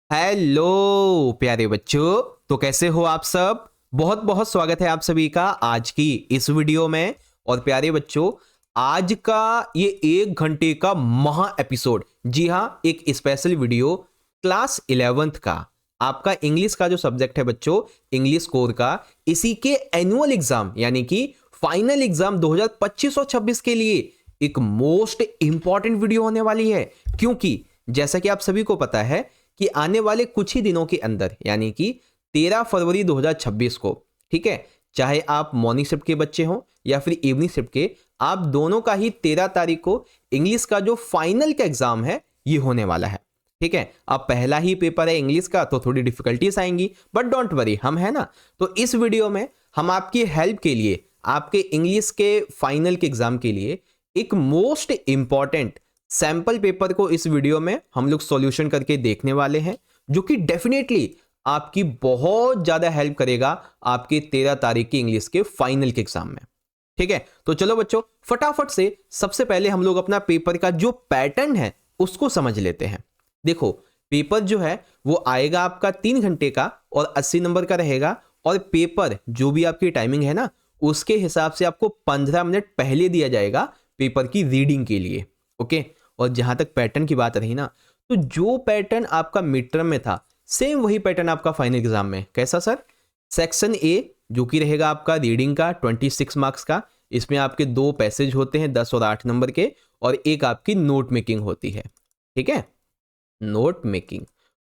Hello प्यारे बच्चों। तो कैसे हो आप सब। बहुत बहुत स्वागत है आप सभी का आज की इस वीडियो में। और प्यारे बच्चों, आज का ये 1 घंटे का महा एपिसोड, जी हाँ, एक स्पेशल वीडियो क्लास 11th का, आपका इंग्लिश का जो सब्जेक्ट है बच्चों, इंग्लिश कोर का, इसी के एनुअल एग्जाम यानी कि फाइनल एग्जाम 2025 और 26 के लिए एक मोस्ट इंपॉर्टेंट वीडियो होने वाली है। क्योंकि जैसा कि आप सभी को पता है कि आने वाले कुछ ही दिनों के अंदर यानी कि 13 फरवरी 2026 को, ठीक है, चाहे आप मॉर्निंग शिफ्ट के बच्चे हों या फिर इवनिंग शिफ्ट के, आप दोनों का ही 13 तारीख को इंग्लिश का जो फाइनल का एग्जाम है ये होने वाला है। ठीक है, अब पहला ही पेपर है इंग्लिश का तो थोड़ी डिफिकल्टीज आएंगी, बट डोंट वरी, हम है ना। तो इस वीडियो में हम आपकी हेल्प के लिए, आपके इंग्लिश के फाइनल के एग्जाम के लिए एक मोस्ट इंपॉर्टेंट सैंपल पेपर को इस वीडियो में हम लोग सॉल्यूशन करके देखने वाले हैं, जो कि डेफिनेटली आपकी बहुत ज्यादा हेल्प करेगा आपके 13 तारीख की इंग्लिश के फाइनल के एग्जाम में। ठीक है, तो चलो बच्चों, फटाफट से सबसे पहले हम लोग अपना पेपर का जो पैटर्न है उसको समझ लेते हैं। देखो, पेपर जो है वो आएगा आपका 3 घंटे का और 80 नंबर का रहेगा। और पेपर जो भी आपकी टाइमिंग है ना, उसके हिसाब से आपको 15 मिनट पहले दिया जाएगा पेपर की रीडिंग के लिए। ओके, और जहां तक पैटर्न की बात रही ना, तो जो पैटर्न आपका मिड टर्म में था, सेम वही पैटर्न आपका फाइनल एग्जाम में। कैसा सर? सेक्शन ए जो कि रहेगा आपका रीडिंग का 26 मार्क्स का, इसमें आपके 2 पैसेज होते हैं 10 और 8 नंबर के, और एक आपकी नोट मेकिंग होती है। ठीक है, नोट मेकिंग।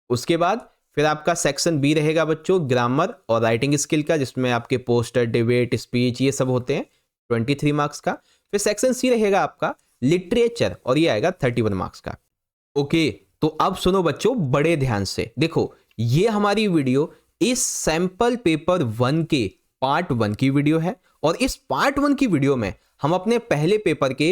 उसके बाद फिर आपका सेक्शन बी रहेगा बच्चों ग्रामर और राइटिंग स्किल का, जिसमें आपके पोस्टर, डिबेट, स्पीच ये सब होते हैं 23 मार्क्स का। फिर सेक्शन सी रहेगा आपका लिटरेचर और ये आएगा 31 मार्क्स का। ओके, तो अब सुनो बच्चों बड़े ध्यान से। देखो, ये हमारी वीडियो इस सैंपल पेपर 1 के पार्ट 1 की वीडियो है, और इस पार्ट 1 की वीडियो में हम अपने पहले पेपर के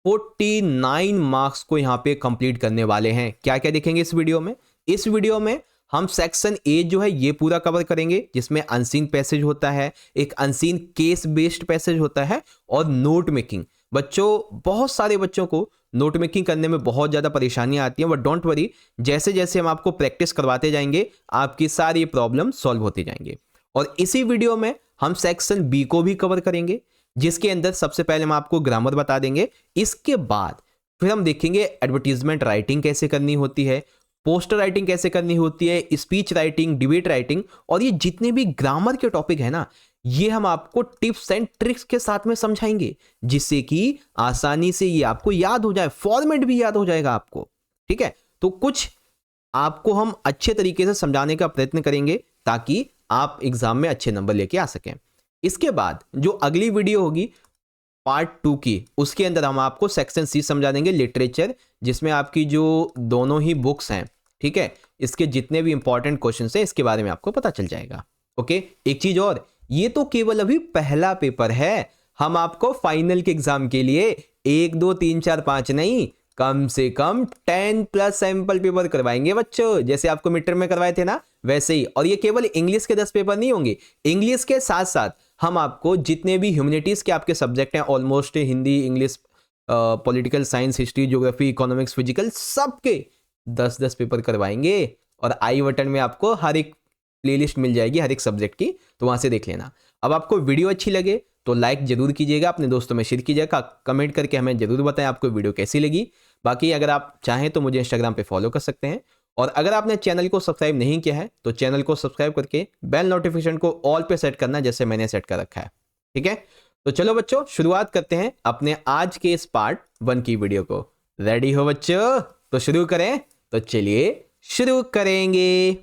49 मार्क्स को यहां पे कंप्लीट करने वाले हैं। क्या क्या देखेंगे इस वीडियो में? इस वीडियो में हम सेक्शन ए जो है ये पूरा कवर करेंगे, जिसमें अनसीन पैसेज होता है, एक अनसीन केस बेस्ड पैसेज होता है, और नोट मेकिंग। बच्चों, बहुत सारे बच्चों को नोट मेकिंग करने में बहुत ज़्यादा परेशानियां आती हैं, बट डोंट वरी, जैसे जैसे हम आपको प्रैक्टिस करवाते जाएंगे आपकी सारी प्रॉब्लम सॉल्व होती जाएंगे। और इसी वीडियो में हम सेक्शन बी को भी कवर करेंगे, जिसके अंदर सबसे पहले हम आपको ग्रामर बता देंगे। इसके बाद फिर हम देखेंगे एडवर्टीजमेंट राइटिंग कैसे करनी होती है, पोस्टर राइटिंग कैसे करनी होती है, स्पीच राइटिंग, डिबेट राइटिंग, और ये जितने भी ग्रामर के टॉपिक है ना, ये हम आपको टिप्स एंड ट्रिक्स के साथ में समझाएंगे, जिससे कि आसानी से ये आपको याद हो जाए, फॉर्मेट भी याद हो जाएगा आपको। ठीक है, तो कुछ आपको हम अच्छे तरीके से समझाने का प्रयत्न करेंगे ताकि आप एग्जाम में अच्छे नंबर लेके आ सकें। इसके बाद जो अगली वीडियो होगी पार्ट 2 की, उसके अंदर हम आपको सेक्शन सी समझा देंगे लिटरेचर, जिसमें आपकी जो दोनों ही बुक्स हैं, ठीक है, इसके जितने भी इंपॉर्टेंट क्वेश्चन हैं इसके बारे में आपको पता चल जाएगा। ओके, एक चीज और, ये तो केवल अभी पहला पेपर है। हम आपको फाइनल के एग्जाम के लिए 1 2 3 4 5 नहीं, कम से कम 10+ सैंपल पेपर करवाएंगे बच्चों, जैसे आपको मिड टर्म में करवाए थे ना वैसे ही। और ये केवल इंग्लिश के 10 पेपर नहीं होंगे, इंग्लिश के साथ साथ हम आपको जितने भी ह्यूमैनिटीज के आपके सब्जेक्ट हैं, almost Hindi, English, political science, history, geography, economics, physical, सबके 10-10 पेपर करवाएंगे। और आई बटन में आपको हर एक प्लेलिस्ट मिल जाएगी हर एक सब्जेक्ट की, तो वहां से देख लेना। अब आपको वीडियो अच्छी लगे तो लाइक जरूर कीजिएगा, अपने दोस्तों में शेयर कीजिएगा, कमेंट करके हमें जरूर बताएं आपको वीडियो कैसी लगी। बाकी अगर आप चाहें तो मुझे इंस्टाग्राम पे फॉलो कर सकते हैं, और अगर आपने चैनल को सब्सक्राइब नहीं किया है तो चैनल को सब्सक्राइब करके बेल नोटिफिकेशन को ऑल पे सेट करना, जैसे मैंने सेट कर रखा है। ठीक है, तो चलो बच्चों शुरुआत करते हैं अपने आज के इस पार्ट 1 की वीडियो को। रेडी हो बच्चों? तो शुरू करें। तो चलिए शुरू करेंगे।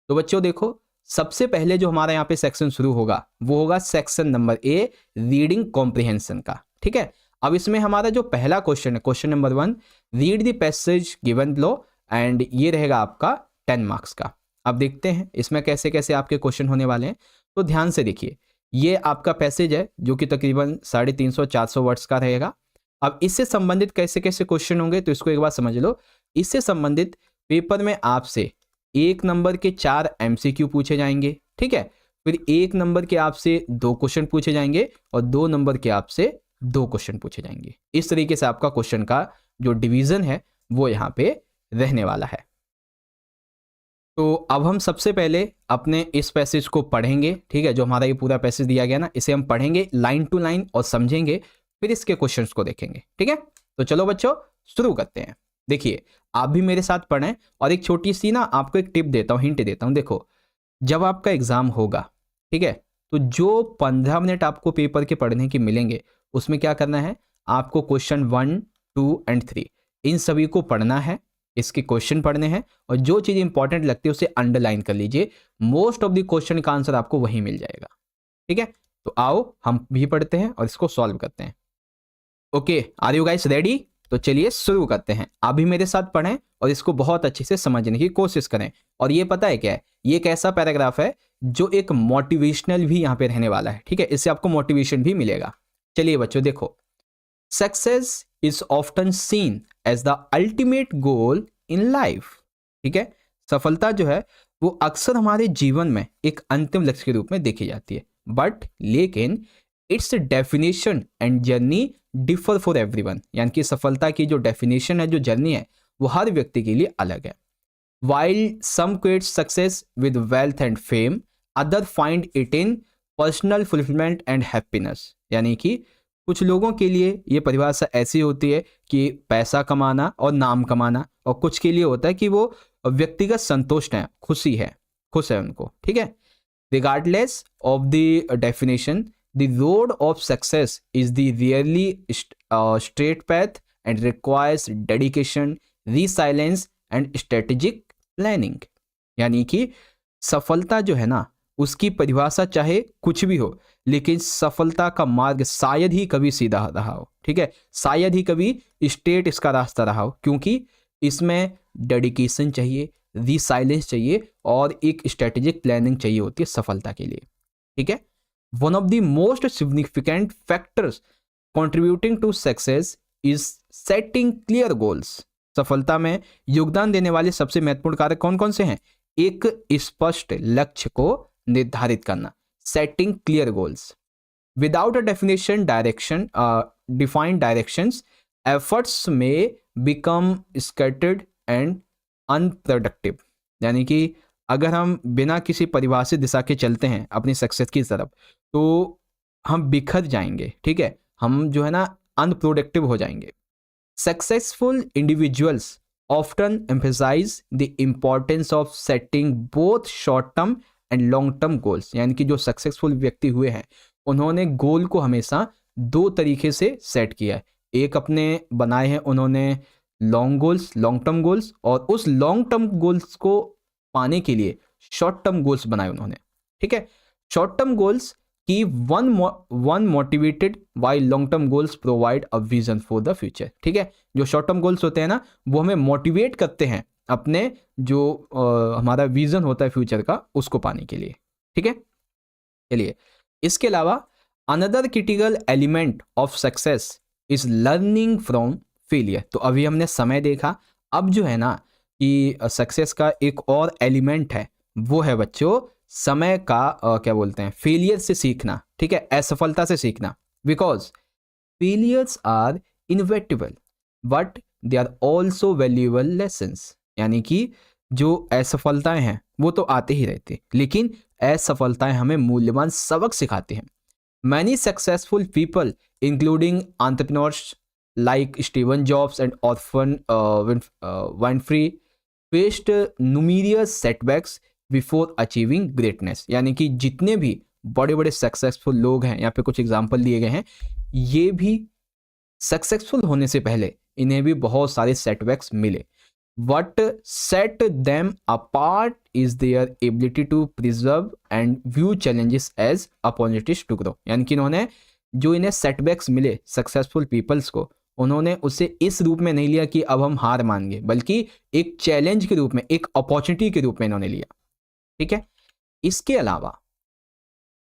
तो बच्चों देखो, सबसे पहले जो हमारा यहाँ पे सेक्शन शुरू होगा वो होगा section number A, reading comprehension का। ठीक है, अब इसमें हमारा जो पहला क्वेश्चन है, question number 1, read the passage given below, and ये रहेगा आपका 10 मार्क्स का। अब देखते हैं इसमें कैसे कैसे आपके क्वेश्चन होने वाले हैं। तो ध्यान से देखिए, ये आपका पैसेज है जो कि तकरीबन 350-400 वर्ड्स का रहेगा। अब इससे संबंधित कैसे कैसे क्वेश्चन होंगे तो इसको एक बार समझ लो। इससे संबंधित पेपर में आपसे 1 नंबर के 4 MCQ पूछे जाएंगे। ठीक है, फिर 1 नंबर के आपसे 2 क्वेश्चन पूछे जाएंगे, और 2 नंबर के आपसे 2 क्वेश्चन पूछे जाएंगे। इस तरीके से आपका क्वेश्चन का जो डिवीजन है वो यहाँ पे रहने वाला है। तो अब हम सबसे पहले अपने इस पैसेज को पढ़ेंगे, ठीक है। जो हमारा ये पूरा पैसेज दिया गया ना, इसे हम पढ़ेंगे लाइन टू लाइन और समझेंगे, फिर इसके क्वेश्चंस को देखेंगे, ठीक है। तो चलो बच्चों शुरू करते हैं। देखिए आप भी मेरे साथ पढ़ें, और एक छोटी सी ना आपको एक टिप देता हूँ, हिंट देता हूँ। देखो जब आपका एग्जाम होगा, ठीक है, तो जो 15 मिनट आपको पेपर के पढ़ने के मिलेंगे, उसमें क्या करना है, आपको क्वेश्चन 1, 2 एंड 3 इन सभी को पढ़ना है, इसके क्वेश्चन पढ़ने हैं, और जो चीज़ इंपॉर्टेंट लगती है उसे अंडरलाइन कर लीजिए। मोस्ट ऑफ द क्वेश्चन का आंसर आपको वहीं मिल जाएगा, ठीक है। तो आओ हम भी पढ़ते हैं और इसको सॉल्व करते हैं। Okay, are you guys ready? तो चलिए शुरू करते हैं। आप भी मेरे साथ पढ़ें और इसको बहुत अच्छे से समझने की कोशिश करें। और ये पता है क्या है, ये एक ऐसा पैराग्राफ है जो एक मोटिवेशनल भी यहाँ पे रहने वाला है, ठीक है। इससे आपको मोटिवेशन भी मिलेगा। चलिए बच्चों देखो, success is often seen as the ultimate goal in life, ठीक है। सफलता जो है वो अक्सर हमारे जीवन में एक अंतिम लक्ष्य के रूप में देखी जाती है, बट लेकिन it's definition and journey differ for everyone, यानी कि सफलता की जो डेफिनेशन है, जो जर्नी है, वो हर व्यक्ति के लिए अलग है। While some quote success with wealth and fame, other find it in personal fulfilment and happiness, यानी कि कुछ लोगों के लिए ये परिभाषा ऐसी होती है कि पैसा कमाना और नाम कमाना, और कुछ के लिए होता है कि वो व्यक्तिगत संतुष्ट है, खुशी है, खुश है उनको, ठीक है। Regardless of the definition, the road of success is the rarely straight path and requires dedication, resilience and strategic planning। यानी कि सफलता जो है ना, उसकी परिभाषा चाहे कुछ भी हो, लेकिन सफलता का मार्ग शायद ही कभी सीधा रहा हो, ठीक है, शायद ही कभी स्ट्रेट इसका रास्ता रहा हो, क्योंकि इसमें डेडिकेशन चाहिए, रिसाइलेंस चाहिए और एक स्ट्रेटेजिक प्लानिंग चाहिए होती है सफलता के लिए, ठीक है। One of the most significant factors contributing to success is setting clear goals। सफलता में योगदान देने वाले सबसे महत्वपूर्ण कारक कौन कौन से हैं? एक स्पष्ट लक्ष्य को निर्धारित करना, setting clear goals। Without a defined directions, efforts may become scattered and unproductive। यानी कि अगर हम बिना किसी परिभाषित दिशा के चलते हैं अपनी सक्सेस की तरफ, तो हम बिखर जाएंगे, ठीक है, हम जो है ना अनप्रोडक्टिव हो जाएंगे। Successful individuals often emphasise the importance of setting both short term and long term goals. यानी कि जो सक्सेसफुल व्यक्ति हुए हैं, उन्होंने गोल को हमेशा दो तरीके से सेट किया है। एक अपने बनाए हैं उन्होंने long goals, long term goals, और उस लॉन्ग टर्म गोल्स को पाने के लिए शॉर्ट टर्म गोल्स बनाए उन्होंने, ठीक है। शॉर्ट टर्म गोल्स की one motivated while long term goals provide a vision for the future, ठीक है। जो शॉर्ट टर्म गोल्स होते हैं ना, वो हमें मोटिवेट करते हैं अपने जो हमारा विजन होता है फ्यूचर का, उसको पाने के लिए, ठीक है। चलिए, इसके अलावा another critical element of success is learning from failure. तो अभी हमने समय देखा, अब जो है ना कि सक्सेस का एक और एलिमेंट है, वो है बच्चों समय का क्या बोलते हैं, फेलियर से सीखना, ठीक है, असफलता से सीखना। Because failures are inevitable but they are also valuable lessons. यानी कि जो असफलताएं हैं वो तो आते ही रहते, लेकिन असफलताएं हमें मूल्यवान सबक सिखाती हैं। Many successful people including entrepreneurs like Steven Jobs and ऑर्थन Winfrey faced numerous setbacks before achieving greatness. यानी कि जितने भी बड़े बड़े सक्सेसफुल लोग हैं, यहाँ पे कुछ एग्जाम्पल दिए गए हैं, ये भी सक्सेसफुल होने से पहले इन्हें भी बहुत सारे सेटबैक्स मिले। What set them apart is their ability to preserve and view challenges as opportunities to grow. यानी कि इन्होंने जो इन्हें सेटबैक्स मिले सक्सेसफुल पीपल्स को, उन्होंने उसे इस रूप में नहीं लिया कि अब हम हार मान गए, बल्कि एक चैलेंज के रूप में, एक अपॉर्चुनिटी के रूप में इन्होंने लिया, ठीक है। इसके अलावा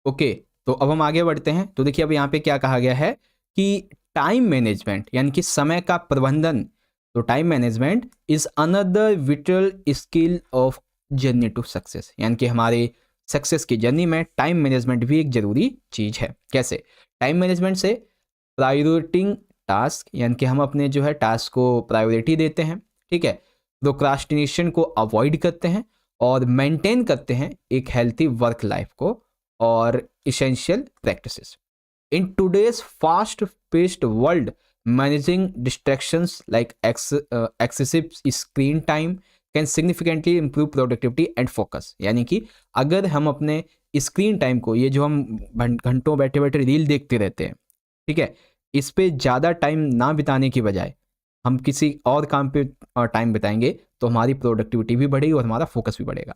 ओके, तो अब हम आगे बढ़ते हैं। तो देखिए अब यहाँ पे क्या कहा गया है कि टाइम मैनेजमेंट, यानी कि समय का प्रबंधन, तो time management is another vital skill of journey to success. यानी कि हमारे सक्सेस की जर्नी में टाइम मैनेजमेंट भी एक जरूरी चीज है। कैसे? टाइम मैनेजमेंट से प्रायोरिटिंग टास्क, यानी कि हम अपने जो है टास्क को प्रायोरिटी देते हैं, ठीक है, प्रोक्रास्टिनेशन को अवॉइड करते हैं और मेंटेन करते हैं एक हेल्थी वर्क लाइफ को और essential practices. In today's fast paced world, managing distractions like excessive screen time can significantly improve productivity and focus. यानी कि अगर हम अपने स्क्रीन टाइम को, ये जो हम घंटों बैठे बैठे रील देखते रहते हैं, ठीक है, इस पे ज़्यादा टाइम ना बिताने की बजाय हम किसी और काम पे टाइम बिताएंगे तो हमारी प्रोडक्टिविटी भी बढ़ेगी और हमारा फोकस भी बढ़ेगा।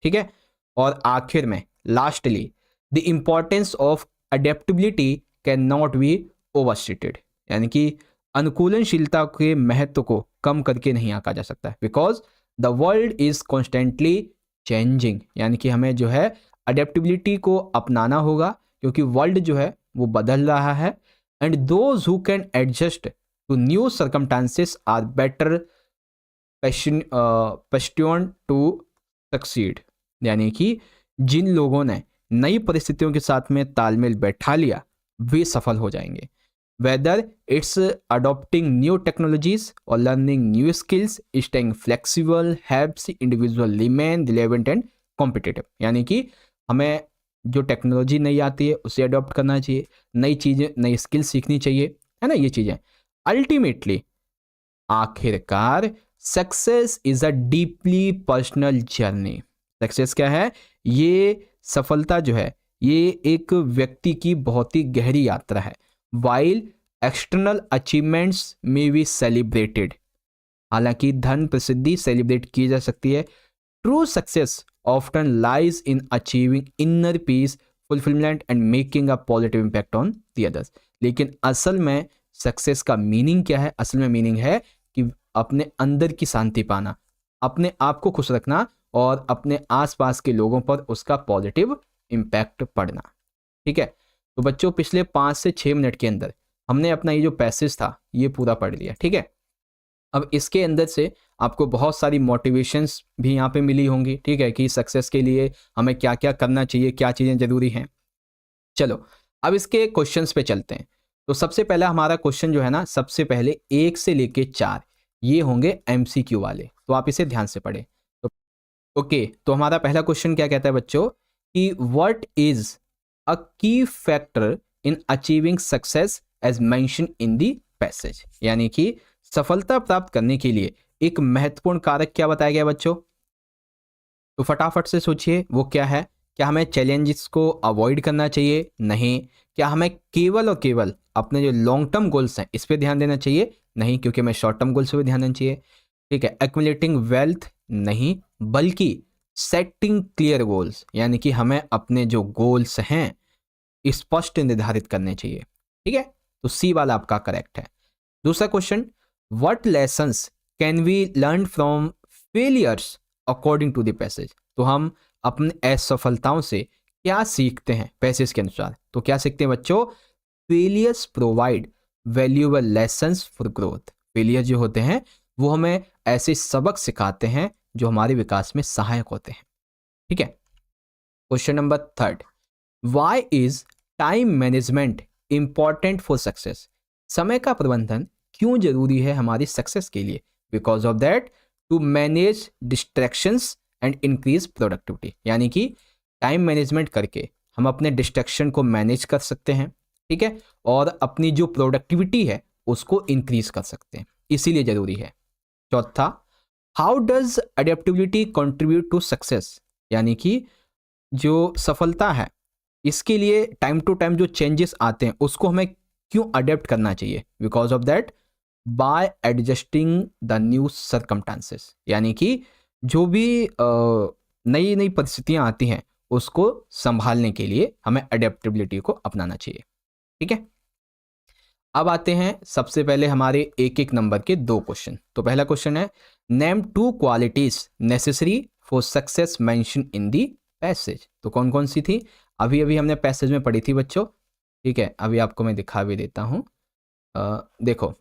ठीक है, और आखिर में lastly, the importance of adaptability can not be overstated. यानी कि अनुकूलनशीलता के महत्व को कम करके नहीं आंका जा सकता, because the world is constantly changing. यानी कि हमें जो है अडेप्टेबिलिटी को अपनाना होगा, क्योंकि वर्ल्ड जो है वो बदल रहा है। And those who can adjust to new circumstances are better positioned to succeed. यानी कि जिन लोगों ने नई परिस्थितियों के साथ में तालमेल बैठा लिया वे सफल हो जाएंगे। Whether it's adopting new technologies और learning new skills, staying flexible helps individual remain relevant and competitive. यानी कि हमें जो टेक्नोलॉजी नई आती है उसे अडॉप्ट करना चाहिए, नई चीज़ें, नई स्किल सीखनी चाहिए, है ना, ये चीज़ें। अल्टीमेटली, आखिरकार, success is a deeply personal journey. Success क्या है? ये सफलता जो है ये एक व्यक्ति की बहुत ही गहरी यात्रा है। वाइल एक्सटर्नल अचीवमेंट्स में बी सेलिब्रेटेड, हालांकि धन प्रसिद्धि सेलिब्रेट की जा सकती है, true success often lies in achieving inner peace, fulfillment and making a positive impact on the others। लेकिन असल में सक्सेस का मीनिंग क्या है? असल में मीनिंग है कि अपने अंदर की शांति पाना, अपने आप को खुश रखना और अपने आसपास के लोगों पर उसका पॉजिटिव इम्पैक्ट पड़ना। ठीक है, तो बच्चों पिछले 5 से 6 मिनट के अंदर हमने अपना ये जो पैसेज था ये पूरा पढ़ लिया। ठीक है, अब इसके अंदर से आपको बहुत सारी मोटिवेशंस भी यहाँ पे मिली होंगी। ठीक है, कि सक्सेस के लिए हमें क्या क्या करना चाहिए, क्या चीज़ें ज़रूरी हैं। चलो अब इसके क्वेश्चंस पे चलते हैं। तो सबसे पहला हमारा क्वेश्चन जो है ना, सबसे पहले 1 से लेके 4 ये होंगे MCQ वाले, तो आप इसे ध्यान से पढ़ें। तो ओके, तो हमारा पहला क्वेश्चन क्या कहता है बच्चों कि what is a key factor in achieving success as mention in the passage. यानी कि सफलता प्राप्त करने के लिए एक महत्वपूर्ण कारक क्या बताया गया बच्चों? तो फटाफट से सोचिए वो क्या है। क्या हमें चैलेंजेस को अवॉइड करना चाहिए? नहीं। क्या हमें केवल और केवल अपने जो लॉन्ग टर्म गोल्स हैं इस पे ध्यान देना चाहिए? नहीं, क्योंकि हमें शॉर्ट टर्म गोल्स पे भी ध्यान देना चाहिए। ठीक है, एक्युमुलेटिंग वेल्थ? नहीं, बल्कि सेटिंग क्लियर गोल्स, यानी कि हमें अपने जो गोल्स हैं स्पष्ट निर्धारित करने चाहिए। ठीक है, तो सी वाला आपका करेक्ट है। दूसरा question, what lessons can we learn from failures according to the passage. तो हम अपने असफलताओं से क्या सीखते हैं पैसेज के अनुसार? तो क्या सीखते हैं बच्चों? Failures provide valuable lessons for growth. Failure जो होते हैं वो हमें ऐसे सबक सिखाते हैं जो हमारे विकास में सहायक होते हैं। ठीक है, question number 3, why is time management important for success. समय का प्रबंधन क्यों जरूरी है हमारी सक्सेस के लिए? Because of that to manage distractions and increase productivity. यानी कि टाइम मैनेजमेंट करके हम अपने डिस्ट्रैक्शन को मैनेज कर सकते हैं। ठीक है, और अपनी जो प्रोडक्टिविटी है उसको इंक्रीज कर सकते हैं, इसीलिए जरूरी है। चौथा, how does adaptability contribute to success. यानी कि जो सफलता है इसके लिए टाइम टू टाइम जो चेंजेस आते हैं उसको हमें क्यों अडेप्ट करना चाहिए? Because of that by adjusting the new circumstances. यानी कि जो भी नई नई परिस्थितियां आती हैं उसको संभालने के लिए हमें अडेप्टेबिलिटी को अपनाना चाहिए। ठीक है, अब आते हैं सबसे पहले हमारे एक एक नंबर के 2 क्वेश्चन। तो पहला क्वेश्चन है, name 2 qualities necessary for success mention in the passage. तो कौन कौन सी थी? अभी अभी हमने पैसेज में पढ़ी थी बच्चों। ठीक है, अभी आपको मैं दिखा भी देता हूँ। देखो,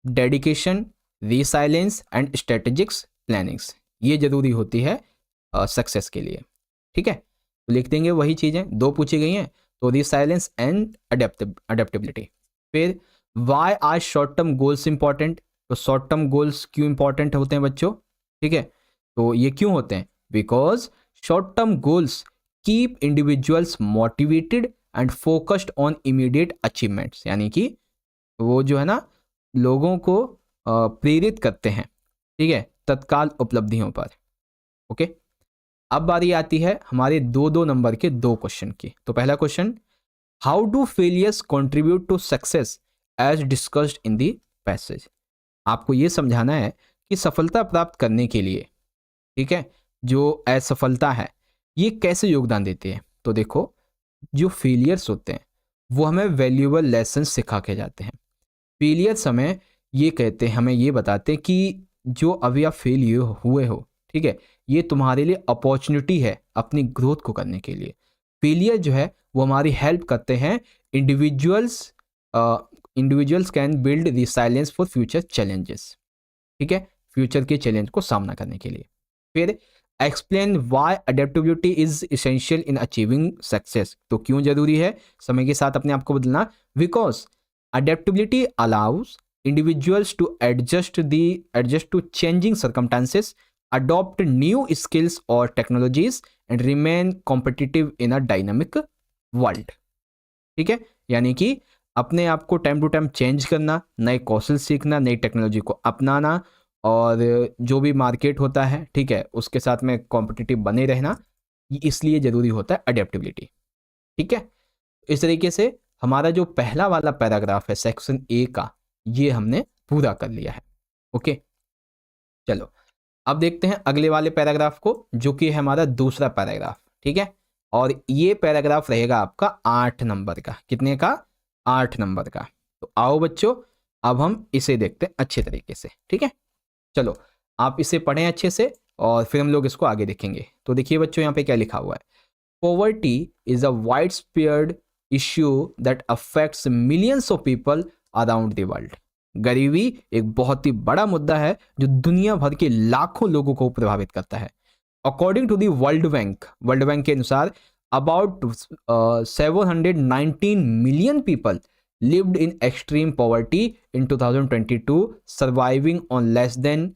डेडिकेशन, रिसाइलेंस एंड स्ट्रेटेजिक्स प्लानिंग्स, ये जरूरी होती है सक्सेस के लिए। ठीक है, तो लिख देंगे वही चीज़ें, 2 पूछी गई हैं, तो रिसाइलेंस एंड अडेप्टेबिलिटी। फिर why are short term goals important. तो शॉर्ट टर्म गोल्स क्यों इंपॉर्टेंट होते हैं बच्चों? ठीक है, तो ये क्यों होते हैं? Because short term goals keep individuals motivated and focused on immediate achievements, यानी कि वो जो है ना लोगों को प्रेरित करते हैं, ठीक है, तत्काल उपलब्धियों पर। ओके, अब बारी आती है हमारे 2-2 नंबर के 2 क्वेश्चन की। तो पहला question, how do failures contribute to success as discussed in the passage. आपको ये समझाना है कि सफलता प्राप्त करने के लिए, ठीक है, जो असफलता है ये कैसे योगदान देती है। तो देखो, जो फेलियर्स होते हैं वो हमें वैल्यूएबल लेसन सिखा के जाते हैं। फेलियर्स हमें ये कहते हैं, हमें ये बताते हैं कि जो अभी आप फेलियर हुए हो, ठीक है, ये तुम्हारे लिए अपॉर्चुनिटी है अपनी ग्रोथ को करने के लिए। फेलियर जो है वो हमारी हेल्प करते हैं। Individuals can build resilience for future challenges, ठीक है, फ्यूचर के चैलेंज को सामना करने के लिए। फिर explain why adaptability is essential in achieving success. तो क्यों जरूरी है समय के साथ अपने आप को बदलना? Because adaptability allows individuals to adjust to changing circumstances, adopt new skills or technologies and remain competitive in a dynamic world, ठीक है, यानी कि अपने आप को टाइम टू टाइम चेंज करना, नए कौशल सीखना, नई टेक्नोलॉजी को अपनाना और जो भी मार्केट होता है, ठीक है, उसके साथ में कॉम्पिटिटिव बने रहना, इसलिए ज़रूरी होता है अडेप्टेबिलिटी, ठीक है। इस तरीके से हमारा जो पहला वाला पैराग्राफ है सेक्शन ए का, ये हमने पूरा कर लिया है। ओके, चलो अब देखते हैं अगले वाले पैराग्राफ को, जो कि है हमारा दूसरा पैराग्राफ, ठीक है, और ये पैराग्राफ रहेगा आपका 8 नंबर का। कितने का? 8 नंबर का। तो आओ बच्चों, अब हम इसे देखते हैं अच्छे तरीके से, ठीक है। चलो आप इसे पढ़ें अच्छे से और फिर हम लोग इसको आगे देखेंगे। तो देखिए बच्चों, यहाँ पे क्या लिखा हुआ है, poverty is a wide spread issue that affects millions of people around the world. गरीबी एक बहुत ही बड़ा मुद्दा है जो दुनिया भर के लाखों लोगों को प्रभावित करता है। According to the World Bank के अनुसार about 719 million people lived in extreme poverty in 2022, surviving on less than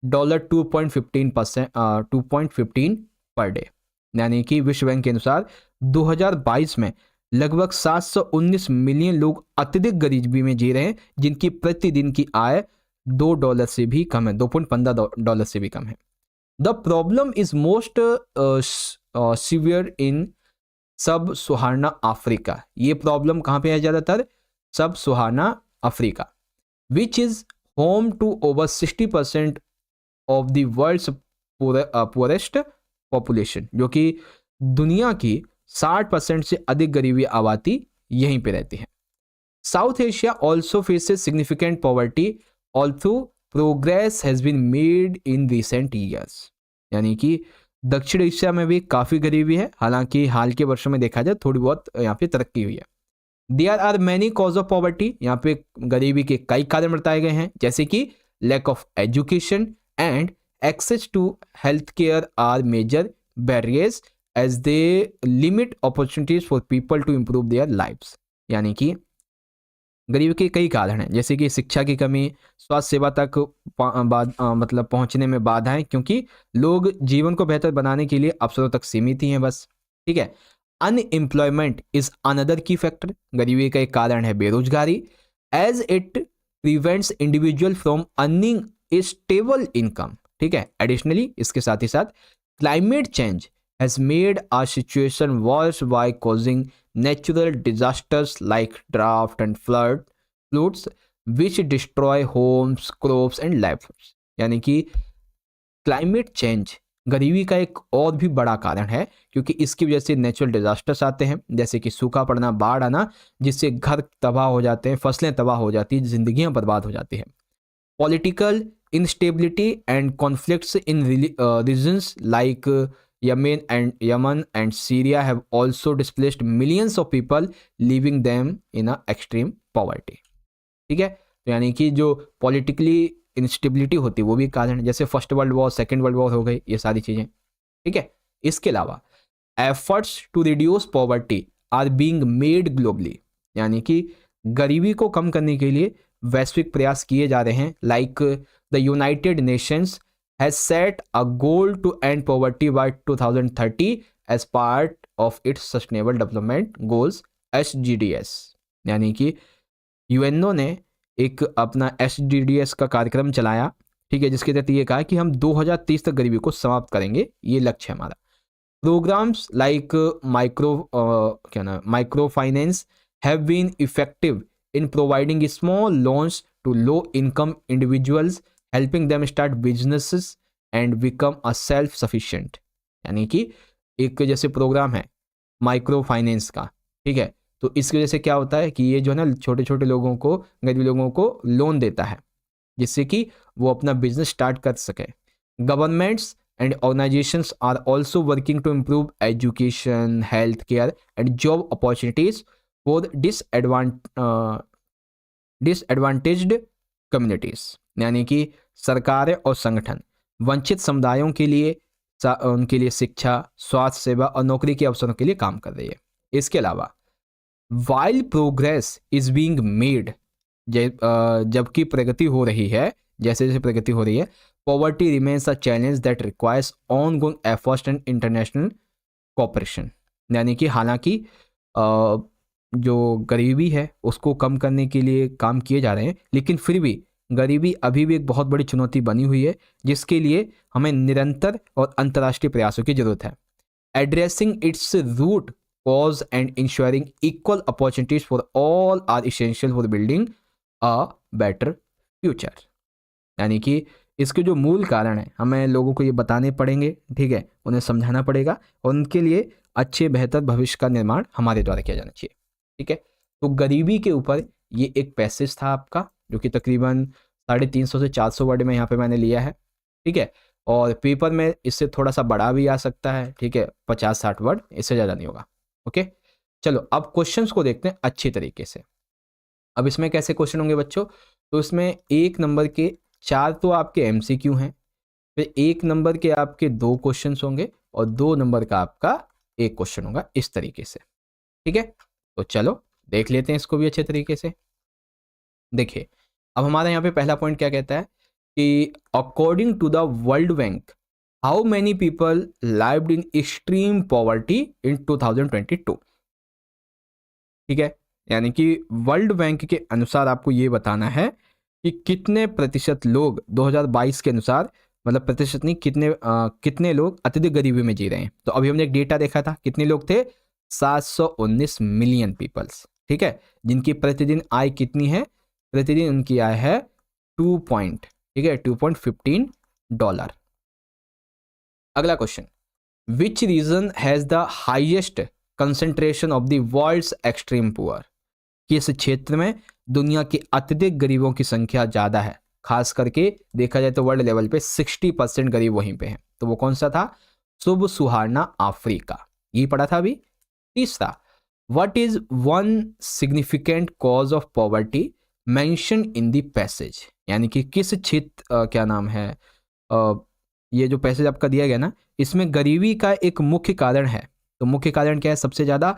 $2.15 per day. यानी कि विश्व बैंक के अनुसार 2022 में लगभग 719 मिलियन लोग अत्यधिक गरीबी में जी रहे हैं, जिनकी प्रतिदिन की आय $2 से भी कम है, $2.15 से भी कम है। The problem is most severe इन सब सहारा अफ्रीका। ये प्रॉब्लम कहाँ पे है? ज़्यादातर sub Saharan Africa, which is home to over 60% of the world's poorest population, जो कि दुनिया की 60% से अधिक गरीबी आबादी यहीं पे रहती है। South Asia also faces significant poverty also progress has been made in recent years. यानी कि दक्षिण एशिया में भी काफ़ी गरीबी है, हालांकि हाल के वर्षों में देखा जाए थोड़ी बहुत यहाँ पे तरक्की हुई है। There are many cause of poverty, यहाँ पे गरीबी के कई कारण बताए गए हैं, जैसे कि lack of education and access to health care are major barriers as they limit opportunities for people to improve their lives. यानी कि गरीबी के कई कारण हैं, जैसे कि शिक्षा की कमी, स्वास्थ्य सेवा तक मतलब पहुंचने में बाधाएं, क्योंकि लोग जीवन को बेहतर बनाने के लिए अवसरों तक सीमित ही हैं बस, ठीक है। Unemployment is another key factor, गरीबी का एक कारण है बेरोजगारी, as it prevents individual from earning a stable income, ठीक है। एडिशनली इसके साथ ही साथ climate change has made our situation worse by causing natural disasters like drought and floods which destroy homes, crops and livelihoods। यानी कि climate change गरीबी का एक और भी बड़ा कारण है, क्योंकि इसकी वजह से नेचुरल डिजास्टर्स आते हैं, जैसे कि सूखा पड़ना, बाढ़ आना, जिससे घर तबाह हो जाते हैं, फसलें तबाह हो जाती हैं, जिंदगियां बर्बाद हो जाती हैं। Political instability and conflicts in regions like Yemen and Syria have also displaced millions of people, leaving them in a extreme poverty। ठीक है, तो यानी कि जो पॉलिटिकली इंस्टेबिलिटी होती है वो भी कारण है, जैसे first world war, second world war हो गई, ये सारी चीज़ें, ठीक है। इसके अलावा efforts to reduce poverty are being made globally, यानी कि गरीबी को कम करने के लिए वैश्विक प्रयास किए जा रहे हैं, like the United Nations has set a goal to end poverty by 2030 as part of its sustainable development goals SDGs। यानी कि यूएनओ ने एक अपना SDGs का कार्यक्रम चलाया, ठीक है, जिसके तहत ये कहा कि हम 2030 तक गरीबी को समाप्त करेंगे, ये लक्ष्य है हमारा। Programmes like micro finance have been effective in providing small loans to low income individuals, helping them start businesses and become a self sufficient। यानी कि एक जैसे प्रोग्राम है माइक्रो फाइनेंस का, ठीक है, तो इसकी वजह से क्या होता है कि ये जो है ना छोटे छोटे लोगों को, गरीब लोगों को लोन देता है जिससे कि वो अपना बिजनेस स्टार्ट कर सके। Governments and organizations are also working to improve education, healthcare and job opportunities for disadvantaged communities। यानी कि सरकारें और संगठन वंचित समुदायों के लिए उनके लिए शिक्षा, स्वास्थ्य सेवा और नौकरी के अवसरों के लिए काम कर रही है। इसके अलावा while progress is being made, जबकि प्रगति हो रही है, जैसे जैसे प्रगति हो रही है, poverty remains a challenge that requires ongoing efforts and international cooperation। यानी कि हालांकि जो गरीबी है उसको कम करने के लिए काम किए जा रहे हैं, लेकिन फिर भी गरीबी अभी भी एक बहुत बड़ी चुनौती बनी हुई है जिसके लिए हमें निरंतर और अंतर्राष्ट्रीय प्रयासों की जरूरत है। Addressing its root cause and ensuring equal opportunities for all are essential for building a better future. यानी कि इसके जो मूल कारण है हमें लोगों को ये बताने पड़ेंगे, ठीक है, उन्हें समझाना पड़ेगा और उनके लिए अच्छे बेहतर भविष्य का निर्माण हमारे द्वारा किया जाना चाहिए, ठीक है। तो गरीबी के ऊपर ये एक पैसेज था आपका जो कि तकरीबन 350 से 400 वर्ड में यहाँ पे मैंने लिया है, ठीक है, और पेपर में इससे थोड़ा सा बड़ा भी आ सकता है, ठीक है, 50-60 वर्ड, इससे ज़्यादा नहीं होगा। ओके, चलो अब क्वेश्चंस को देखते हैं अच्छी तरीके से। अब इसमें कैसे क्वेश्चन होंगे बच्चों, तो इसमें 1 नंबर के 4 तो आपके MCQ हैं, फिर 1 नंबर के आपके 2 क्वेश्चन होंगे और 2 नंबर का आपका 1 क्वेश्चन होगा, इस तरीके से, ठीक है। तो चलो देख लेते हैं इसको भी अच्छे तरीके से। देखिए अब हमारा यहाँ पे पहला पॉइंट क्या कहता है कि according to the World Bank how many people lived in extreme poverty in 2022, ठीक है। यानी कि वर्ल्ड बैंक के अनुसार आपको ये बताना है कि कितने प्रतिशत लोग 2022 के अनुसार, मतलब प्रतिशत नहीं, कितने लोग अत्यधिक गरीबी में जी रहे हैं। तो अभी हमने एक डेटा देखा था, कितने लोग थे, 719 मिलियन पीपल्स, ठीक है, जिनकी प्रतिदिन आय कितनी है, प्रतिदिन उनकी आय है 2.15 डॉलर। अगला question, which region has the highest concentration of the world's extreme poor, किस क्षेत्र में दुनिया के अत्यधिक गरीबों की संख्या ज्यादा है, खास करके देखा जाए तो वर्ल्ड लेवल पे 60% गरीब वहीं पे हैं। तो वो कौन सा था, सुब सुहाना अफ्रीका, ये पढ़ा था अभी। तीसरा, what is one significant cause of poverty mention in the passage, यानी कि किस क्षेत्र क्या नाम है, ये जो पैसेज आपका दिया गया ना, इसमें गरीबी का एक मुख्य कारण है। तो मुख्य कारण क्या है, सबसे ज्यादा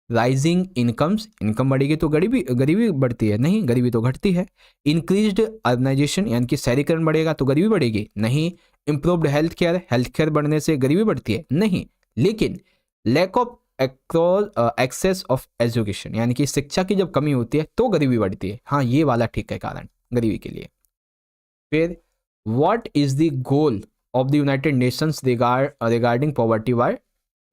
राइजिंग इनकम्स, इनकम बढ़ेगी तो गरीबी बढ़ती है, नहीं, गरीबी तो घटती है। इंक्रीज्ड अर्बनाइजेशन, यानी कि शहरीकरण बढ़ेगा तो गरीबी बढ़ेगी, नहीं। इम्प्रूव्ड हेल्थ केयर बढ़ने से गरीबी बढ़ती है, नहीं। लेकिन lack of access of education, यानी कि शिक्षा की जब कमी होती है तो गरीबी बढ़ती है, हाँ, ये वाला ठीक है कारण गरीबी के लिए। फिर what is the goal of the United Nations regarding poverty by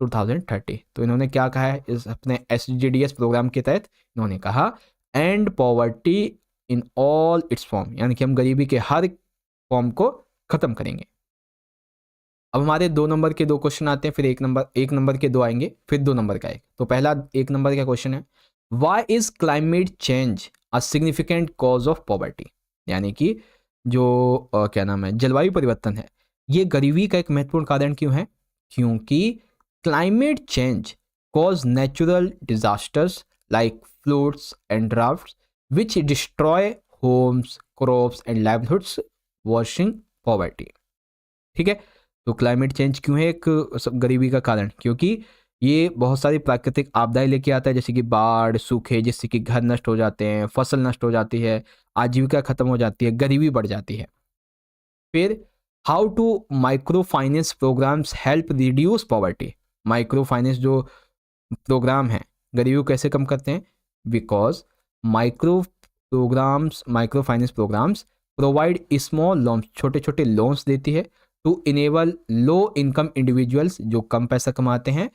2030, तो इन्होंने क्या कहा है इस अपने SDGs प्रोग्राम के तहत, इन्होंने कहा and poverty in all it's form, यानी कि हम गरीबी के हर फॉर्म को खत्म करेंगे। अब हमारे 2 नंबर के 2 क्वेश्चन आते हैं, फिर 1 नंबर के 2 आएंगे, फिर 2 नंबर का 1। तो पहला 1 नंबर का क्वेश्चन है, why is climate change a significant cause of poverty, यानी कि जो क्या नाम है, जलवायु परिवर्तन है, ये गरीबी का एक महत्वपूर्ण कारण क्यों है, क्योंकि climate change cause natural disasters like floods and droughts which destroy homes, crops and livelihoods worsening poverty, ठीक है। तो क्लाइमेट चेंज क्यों है एक गरीबी का कारण, क्योंकि ये बहुत सारी प्राकृतिक आपदाएं लेके आता है, जैसे कि बाढ़, सूखे, जिससे कि घर नष्ट हो जाते हैं, फसल नष्ट हो जाती है, आजीविका खत्म हो जाती है, गरीबी बढ़ जाती है। फिर how to micro finance programmes help reduce poverty. Micro finance जो प्रोग्राम है गरीबी को कैसे कम करते हैं, because micro finance programmes provide small loans, छोटे छोटे लोन्स देती है to enable low income individuals जो कम पैसा कमाते हैं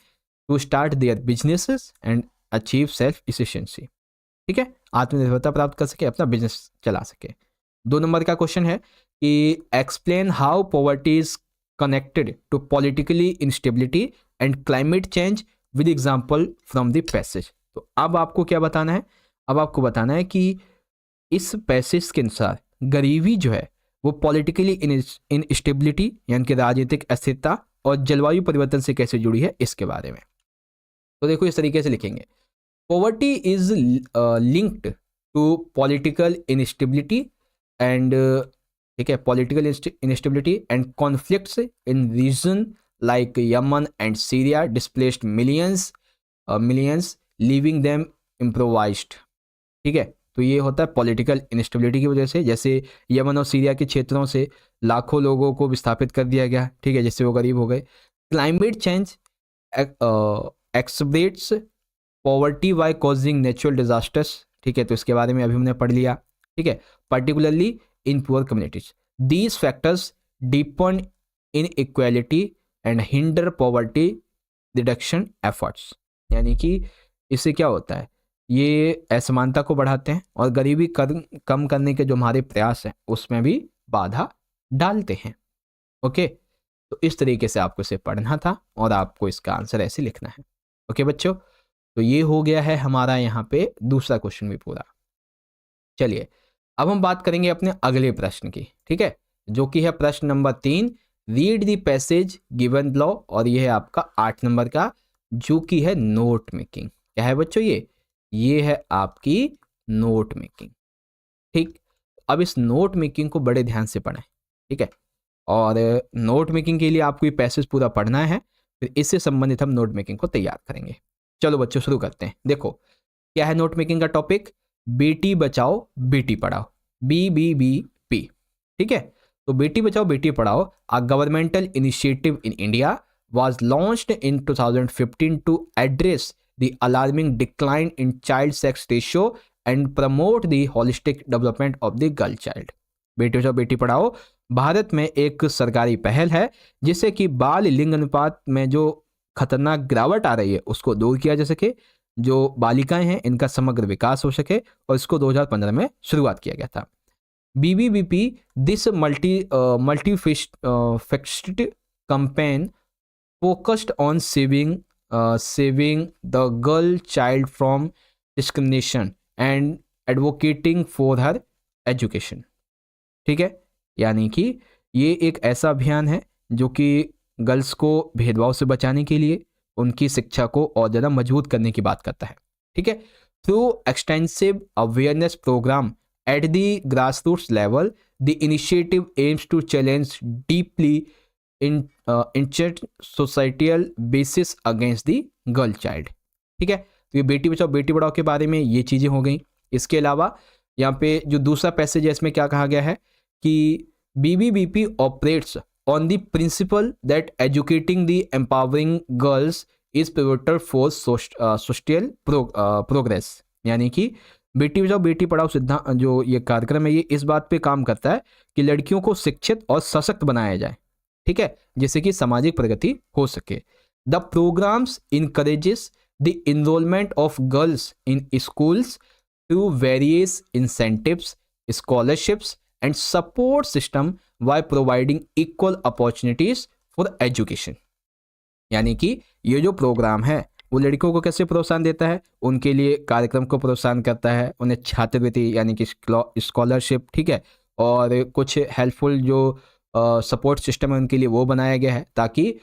to start their businesses and achieve self efficiency. ठीक है, आत्मनिर्भरता प्राप्त कर सके, अपना बिजनेस चला सके। 2 नंबर का क्वेश्चन है कि explain how poverty is connected to politically instability and climate change with example from the passage. तो अब आपको क्या बताना है, अब आपको बताना है कि इस पैसेज के अनुसार गरीबी जो है वो पॉलिटिकली इनस्टेबिलिटी यानी कि राजनीतिक अस्थिरता और जलवायु परिवर्तन से कैसे जुड़ी है इसके बारे में। तो देखो इस तरीके से लिखेंगे, poverty is linked to political instability and, ठीक है, political instability and conflicts in region like Yemen and Syria displaced millions leaving them improvised. ठीक है, तो ये होता है पॉलिटिकल इनस्टेबिलिटी की वजह से, जैसे यमन और सीरिया के क्षेत्रों से लाखों लोगों को विस्थापित कर दिया गया, ठीक है, जिससे वो गरीब हो गए। Climate change exacerbates poverty by causing natural disasters, ठीक है, तो इसके बारे में अभी हमने पढ़ लिया। ठीक है, particularly in poor communities these factors deepen in equality and hinder poverty reduction efforts. यानी कि इससे क्या होता है, ये असमानता को बढ़ाते हैं और गरीबी कम करने के जो हमारे प्रयास हैं उसमें भी बाधा डालते हैं। ओके, तो इस तरीके से आपको इसे पढ़ना था और आपको इसका आंसर ऐसे लिखना है। ओके बच्चों, तो ये हो गया है हमारा यहाँ पे दूसरा क्वेश्चन भी पूरा। चलिए अब हम बात करेंगे अपने अगले प्रश्न की, ठीक है, जो कि है प्रश्न number 3, read the passage given below, और ये है आपका 8 नंबर का, जो कि है नोट मेकिंग। क्या है बच्चों, ये है आपकी नोट मेकिंग। ठीक, अब इस नोट मेकिंग को बड़े ध्यान से पढ़ें, ठीक है, और नोट मेकिंग के लिए आपको ये पैसेज पूरा पढ़ना है, फिर इससे संबंधित हम नोट मेकिंग को तैयार करेंगे। चलो बच्चों शुरू करते हैं। देखो क्या है नोट मेकिंग का टॉपिक, बेटी बचाओ बेटी पढ़ाओ, BBBP। ठीक है, तो बेटी Bachao Beti Padhao a governmental initiative in India was launched in 2015 to address the alarming decline in child sex ratio and promote the holistic development of the girl child। बेटी बचाओ बेटी पढ़ाओ भारत में एक सरकारी पहल है जिससे कि बाल लिंग अनुपात में जो खतरनाक गिरावट आ रही है उसको दूर किया जा सके, जो बालिकाएं हैं इनका समग्र विकास हो सके, और इसको 2015 में शुरुआत किया गया था। BBBP this multifaceted campaign focused on saving the girl child from discrimination and advocating for her education। ठीक है, यानी कि ये एक ऐसा अभियान है जो कि गर्ल्स को भेदभाव से बचाने के लिए उनकी शिक्षा को और ज़्यादा मजबूत करने की बात करता है। ठीक है, through extensive awareness program at the grassroots level the initiative aims to challenge deeply entrenched societal biases against the girl child. ठीक है, तो ये बेटी बचाओ बेटी पढ़ाओ के बारे में ये चीज़ें हो गई। इसके अलावा यहाँ पे जो दूसरा पैसेज है इसमें क्या कहा गया है कि BBBP operates on the principal that educating the empowering girls is pivotal for social progress. यानी कि बेटी बचाओ बेटी पढ़ाओ सिद्धांत जो ये कार्यक्रम है ये इस बात पे काम करता है कि लड़कियों को शिक्षित और सशक्त बनाया जाए, ठीक है, जिससे कि सामाजिक प्रगति हो सके। The programmes encourages the enrolment of girls in schools through various incentives, scholarships and support system by providing equal opportunities for education. यानी कि ये जो प्रोग्राम है वो लड़कियों को कैसे प्रोत्साहन देता है, उनके लिए कार्यक्रम को प्रोत्साहन करता है, उन्हें छात्रवृत्ति यानी कि स्कॉलरशिप, ठीक है, और कुछ हेल्पफुल जो सपोर्ट सिस्टम है उनके लिए वो बनाया गया है ताकि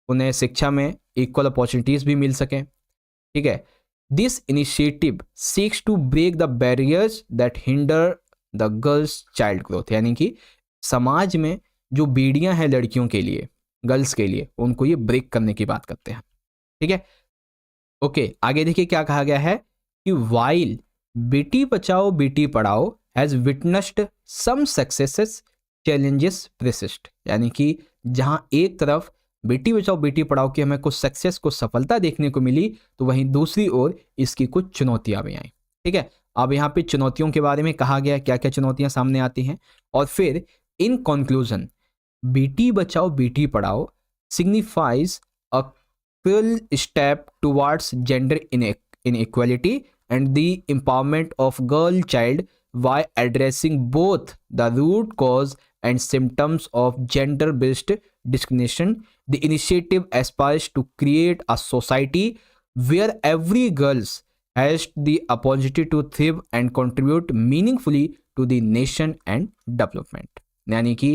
उन्हें शिक्षा में इक्वल अपॉर्चुनिटीज़ भी मिल सकें। ठीक है, this initiative seeks to break the barriers that hinder the girls child growth. यानी कि समाज में जो बेड़ियां हैं लड़कियों के लिए, गर्ल्स के लिए, उनको ये ब्रेक करने की बात करते हैं। ठीक है, ओके, आगे देखिए क्या कहा गया है कि वाइल बेटी Bachao Beti Padhao has witnessed some successes challenges persist, यानी कि जहां एक तरफ बेटी बचाओ बेटी पढ़ाओ की हमें कुछ सक्सेस, कुछ सफलता देखने को मिली, तो वहीं दूसरी ओर इसकी कुछ चुनौतियां भी आई। ठीक है, अब यहाँ पे चुनौतियों के बारे में कहा गया, क्या क्या चुनौतियां सामने आती हैं, और फिर इन कंक्लूजन बेटी बचाओ बेटी पढ़ाओ signifies a crucial step towards gender inequality and the empowerment of girl child by addressing both the root cause and symptoms of gender based discrimination. The initiative aspires to create a society where every girl has the opportunity to thrive and contribute meaningfully to the nation and development. यानी कि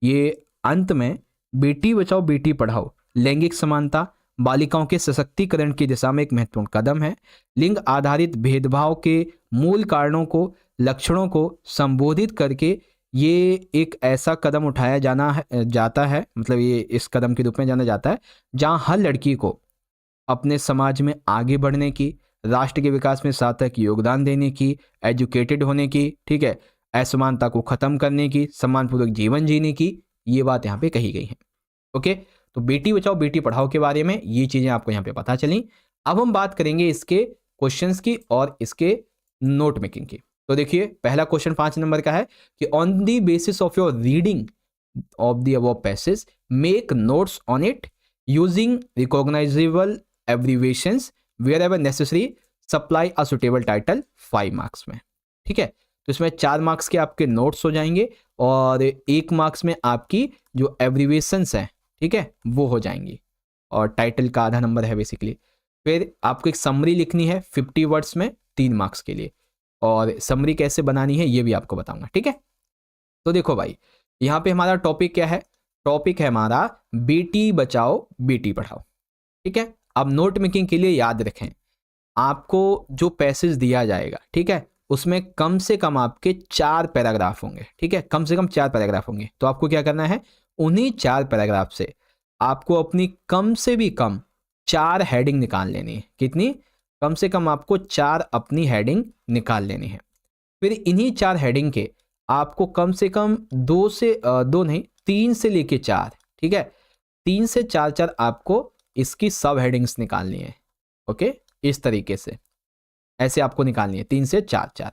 ये अंत में बेटी बचाओ बेटी पढ़ाओ लैंगिक समानता, बालिकाओं के सशक्तिकरण की दिशा में एक महत्वपूर्ण कदम है। लिंग आधारित भेदभाव के मूल कारणों को, लक्षणों को संबोधित करके ये एक ऐसा कदम उठाया जाता है, मतलब ये इस कदम के रूप में जाना जाता है जहां हर लड़की को अपने समाज में आगे बढ़ने की, राष्ट्र के विकास में सार्थक योगदान देने की, एजुकेटेड होने की, ठीक है, असमानता को खत्म करने की, सम्मानपूर्वक जीवन जीने की, ये बात यहाँ पे कही गई है। ओके, तो बेटी बचाओ बेटी पढ़ाओ के बारे में ये चीजें आपको यहाँ पे पता चली। अब हम बात करेंगे इसके क्वेश्चंस की और इसके नोट मेकिंग की। तो देखिए, पहला क्वेश्चन 5 नंबर का है कि on the basis of your reading of the above passage make notes on it using recognisable abbreviations where ever necessary, supply a suitable title 5 marks में। ठीक है, तो इसमें 4 मार्क्स के आपके नोट्स हो जाएंगे और 1 मार्क्स में आपकी जो एब्रीविएशंस हैं, ठीक है, वो हो जाएंगी, और टाइटल का आधा नंबर है बेसिकली। फिर आपको एक समरी लिखनी है 50 वर्ड्स में 3 मार्क्स के लिए, और समरी कैसे बनानी है ये भी आपको बताऊंगा। ठीक है, तो देखो भाई, यहाँ पे हमारा टॉपिक क्या है, टॉपिक है हमारा बेटी बचाओ बेटी पढ़ाओ। ठीक है, अब नोट मेकिंग के लिए याद रखें, आपको जो पैसेज दिया जाएगा, ठीक है, उसमें कम से कम आपके 4 पैराग्राफ होंगे। ठीक है, कम से कम 4 पैराग्राफ होंगे। तो आपको क्या करना है, उन्हीं 4 पैराग्राफ से आपको अपनी कम से भी कम 4 हेडिंग निकाल लेनी है। कितनी? कम से कम आपको 4 अपनी हेडिंग निकाल लेनी है। फिर इन्हीं 4 हेडिंग के आपको कम से कम 3 से लेके 4, ठीक है, 3 से 4 आपको इसकी सब हेडिंग्स निकालनी है। ओके, इस तरीके से ऐसे आपको निकालनी है 3 से 4।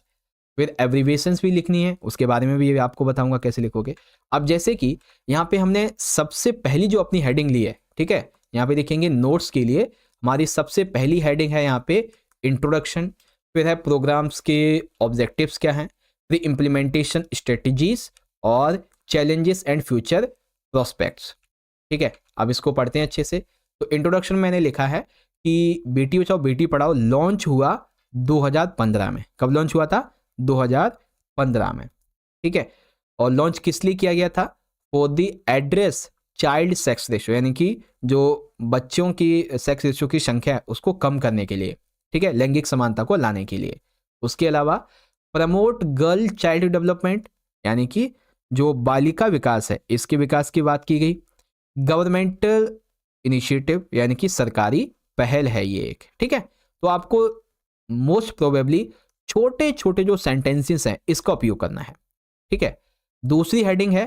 फिर एब्रीविएशंस भी लिखनी है, उसके बारे में भी आपको बताऊंगा कैसे लिखोगे। अब जैसे कि यहाँ पे हमने सबसे पहली जो अपनी हेडिंग ली है, ठीक है, यहाँ पे देखेंगे नोट्स के लिए हमारी सबसे पहली हेडिंग है यहाँ पे इंट्रोडक्शन, फिर है प्रोग्राम्स के ऑब्जेक्टिव्स क्या हैं, फिर इम्प्लीमेंटेशन स्ट्रेटजीज और चैलेंजेस एंड फ्यूचर प्रोस्पेक्ट्स। ठीक है, अब इसको पढ़ते हैं अच्छे से। तो इंट्रोडक्शन मैंने लिखा है कि बेटी बचाओ बेटी पढ़ाओ लॉन्च हुआ 2015 में। कब लॉन्च हुआ था? 2015 में। ठीक है, और लॉन्च किस लिए किया गया था? For the address child sex ratio, यानी कि जो बच्चों की सेक्स रेशियो की संख्या है उसको कम करने के लिए, ठीक है, लैंगिक समानता को लाने के लिए। उसके अलावा प्रमोट गर्ल चाइल्ड डेवलपमेंट, यानी कि जो बालिका विकास है इसके विकास की बात की गई। गवर्नमेंटल इनिशिएटिव, यानी कि सरकारी पहल है ये एक। ठीक है, तो आपको मोस्ट प्रोबेबली छोटे छोटे जो सेंटेंसेस हैं इसका उपयोग करना है। ठीक है, दूसरी हेडिंग है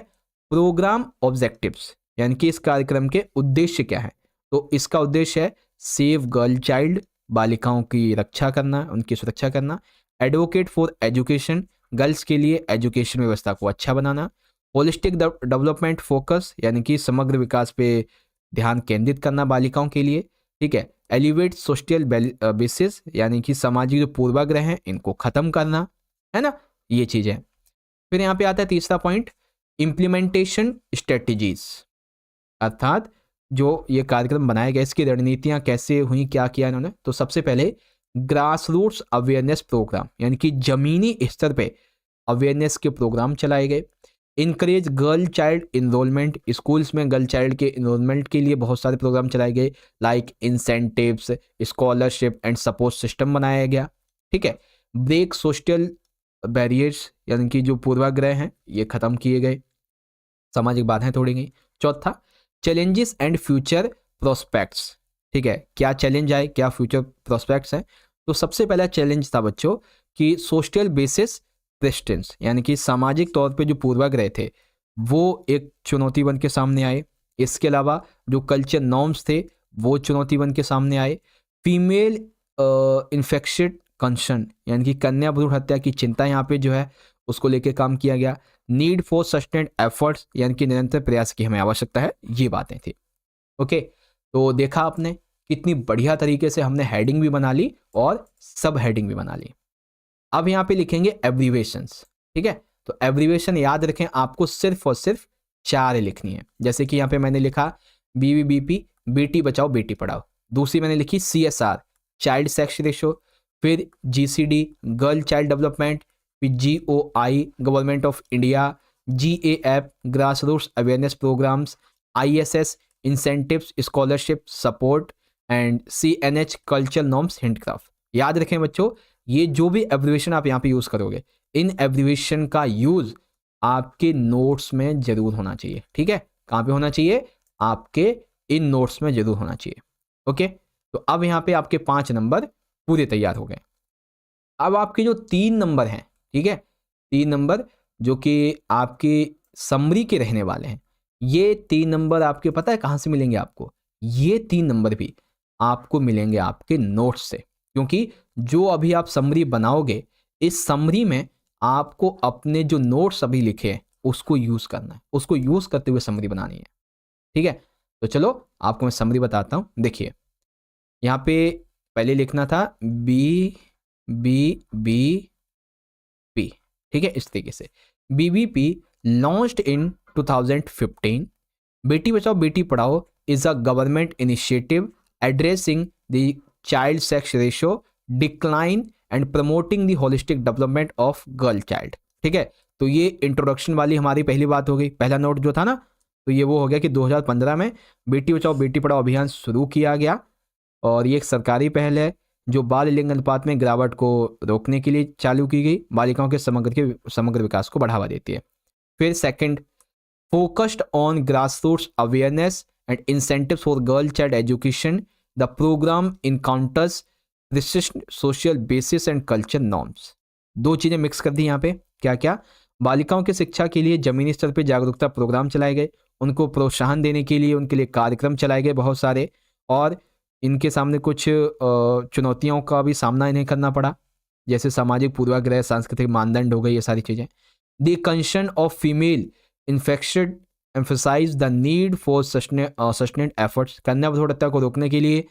प्रोग्राम ऑब्जेक्टिव्स, यानी कि इस कार्यक्रम के उद्देश्य क्या है। तो इसका उद्देश्य है सेव गर्ल चाइल्ड, बालिकाओं की रक्षा करना, उनकी सुरक्षा करना। एडवोकेट फॉर एजुकेशन, गर्ल्स के लिए एजुकेशन व्यवस्था को अच्छा बनाना। होलिस्टिक डेवलपमेंट फोकस, यानी कि समग्र विकास पे ध्यान केंद्रित करना बालिकाओं के लिए। ठीक है, एलिवेट सोशल बेसिस, यानी कि सामाजिक जो पूर्वाग्रह हैं इनको खत्म करना, है ना, ये चीजें। फिर यहाँ पे आता है तीसरा पॉइंट, इम्प्लीमेंटेशन स्ट्रेटजीज, अर्थात जो ये कार्यक्रम बनाया गया इसकी रणनीतियां कैसे हुई, क्या किया इन्होंने। तो सबसे पहले ग्रास रूट्स अवेयरनेस प्रोग्राम, यानी कि जमीनी स्तर पे अवेयरनेस के प्रोग्राम चलाए गए। Encourage girl child enrolment, schools में गर्ल चाइल्ड के इनरोलमेंट के लिए बहुत सारे प्रोग्राम चलाए गए, like incentives, scholarship and support system बनाया गया। ठीक है, ब्रेक सोशल बैरियर्स, यानी कि जो पूर्वाग्रह हैं ये खत्म किए गए, सामाजिक बाधाएं तोड़ी गई। चौथा, चैलेंजेस एंड फ्यूचर प्रोस्पेक्ट्स। ठीक है, क्या चैलेंज आए, क्या फ्यूचर प्रोस्पेक्ट्स हैं। तो सबसे पहला चैलेंज था बच्चों कि सोशल बेसिस प्रेसिडेंस, यानी कि सामाजिक तौर पे जो पूर्वाग्रह थे वो एक चुनौती बन के सामने आए। इसके अलावा जो कल्चर नॉर्म्स थे वो चुनौती बन के सामने आए। फीमेल इन्फेक्शन कंसर्न यानी कि कन्या भ्रूण हत्या की चिंता यहाँ पे जो है उसको लेके काम किया गया। नीड फॉर सस्टेन्ड एफर्ट्स यानी कि निरंतर प्रयास की हमें आवश्यकता है, ये बातें थी। ओके, तो देखा आपने कितनी बढ़िया तरीके से हमने हेडिंग भी बना ली और सब हेडिंग भी बना ली। अब यहाँ पे लिखेंगे एब्रीवेशंस, ठीक है। तो एब्रीवेशन याद रखें आपको सिर्फ और सिर्फ 4 लिखनी है। जैसे कि यहाँ पे मैंने लिखा BBBP, बेटी बचाओ बेटी पढ़ाओ। दूसरी मैंने लिखी CSR, चाइल्ड सेक्स रेशो। फिर GCD, गर्ल चाइल्ड डेवलपमेंट। फिर GOI, government of India. GAF, grass roots awareness programs. ISS, incentives scholarship support. And CNH, culture norms हिंटक्राफ्ट। याद रखें बच्चों, ये जो भी एब्रीवेशन आप यहाँ पे यूज करोगे, इन एब्रीवेशन का यूज आपके नोट्स में जरूर होना चाहिए, ठीक है। कहाँ पे होना चाहिए? आपके इन नोट्स में जरूर होना चाहिए। ओके, तो अब यहाँ पे आपके 5 नंबर पूरे तैयार हो गए। अब आपके जो 3 नंबर हैं, ठीक है, 3 नंबर जो कि आपके समरी के रहने वाले हैं, ये 3 नंबर आपके पता है कहाँ से मिलेंगे आपको? ये 3 नंबर भी आपको मिलेंगे आपके नोट्स से, क्योंकि जो अभी आप समरी बनाओगे, इस समरी में आपको अपने जो नोट्स अभी लिखे हैं उसको यूज करना है, उसको यूज करते हुए समरी बनानी है, ठीक है। तो चलो आपको मैं समरी बताता हूँ। देखिए यहाँ पे पहले लिखना था BBBP, ठीक है, इस तरीके से। BBP launched in 2015। बेटी बचाओ बेटी पढ़ाओ is a government initiative addressing the child sex ratio decline and promoting the holistic development of girl child, ठीक है। तो ये इंट्रोडक्शन वाली हमारी पहली बात हो गई, पहला नोट जो था ना, तो ये वो हो गया कि 2015 में बेटी बचाओ बेटी पढ़ाओ अभियान शुरू किया गया और ये एक सरकारी पहल है जो बाल लिंग अनुपात में गिरावट को रोकने के लिए चालू की गई, बालिकाओं के समग्र विकास को बढ़ावा देती है। फिर second, focused on grassroots awareness and incentives for girl child education. The program encounters resist social basis and culture norms. 2 चीजें मिक्स कर दी यहाँ पे, क्या क्या? बालिकाओं की शिक्षा के लिए जमीनी स्तर पे जागरूकता प्रोग्राम चलाए गए, उनको प्रोत्साहन देने के लिए उनके लिए कार्यक्रम चलाए गए बहुत सारे, और इनके सामने कुछ चुनौतियों का भी सामना इन्हें करना पड़ा, जैसे सामाजिक पूर्वाग्रह, सांस्कृतिक मानदंड हो गए, ये सारी चीजें। The concern of female infection emphasize the need for sustained efforts. कन्या भ्रूण हत्या को रोकने के लिए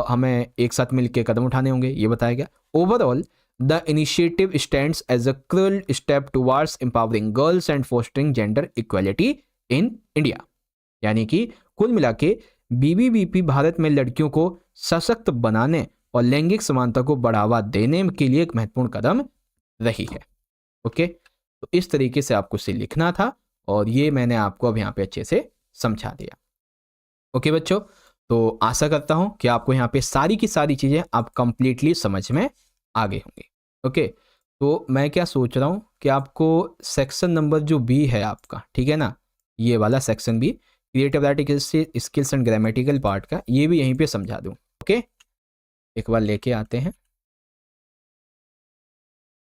हमें एक साथ मिलकर कदम उठाने होंगे, ये बताया गया। Overall the initiative stands as a crucial step towards empowering girls and fostering gender equality in India. यानी कि कुल मिला के BBBP भारत में लड़कियों को सशक्त बनाने और लैंगिक समानता को बढ़ावा देने के लिए एक महत्वपूर्ण कदम रही है। ओके, तो इस तरीके से आपको इसे लिखना था और ये मैंने आपको अब यहाँ पे अच्छे से समझा दिया। ओके बच्चों, तो आशा करता हूँ कि आपको यहाँ पे सारी की सारी चीज़ें आप कंप्लीटली समझ में आ गई होंगी। ओके, तो मैं क्या सोच रहा हूँ कि आपको सेक्शन नंबर जो B है आपका, ठीक है ना, ये वाला section B, creative writing skills and grammatical part का, ये भी यहीं पे समझा दूँ। ओके, एक बार लेके आते हैं।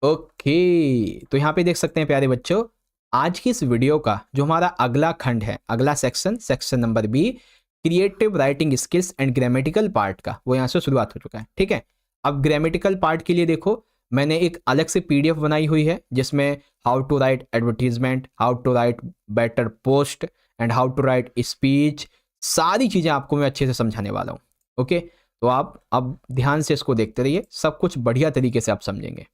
ओके, तो यहाँ पे देख सकते हैं प्यारे बच्चों, आज की इस वीडियो का जो हमारा अगला खंड है, अगला section number B, creative writing skills and grammatical part का, वो यहाँ से शुरुआत हो चुका है, ठीक है। अब ग्रामेटिकल पार्ट के लिए देखो मैंने एक अलग से PDF बनाई हुई है जिसमें how to write advertisement, how to write better post and how to write speech, सारी चीज़ें आपको मैं अच्छे से समझाने वाला हूँ। ओके, तो आप अब ध्यान से इसको देखते रहिए, सब कुछ बढ़िया तरीके से आप समझेंगे।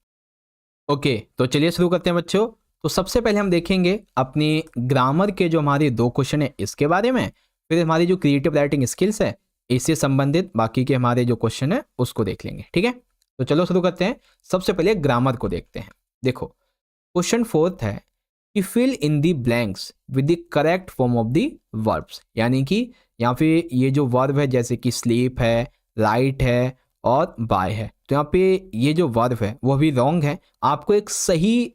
ओके, तो चलिए शुरू करते हैं बच्चों। तो सबसे पहले हम देखेंगे अपनी ग्रामर के जो हमारे 2 क्वेश्चन है इसके बारे में, फिर हमारी जो क्रिएटिव राइटिंग स्किल्स है इससे संबंधित बाकी के हमारे जो क्वेश्चन है उसको देख लेंगे, ठीक है। तो चलो शुरू करते हैं। सबसे पहले ग्रामर को देखते हैं। देखो क्वेश्चन 4 है कि fill in the blanks with the correct form of the verbs, यानी कि यहाँ पे ये जो वर्ब है जैसे कि स्लीप है, राइट है और बाय है, तो यहाँ पे ये जो वर्ब है वो भी रॉन्ग है, आपको एक सही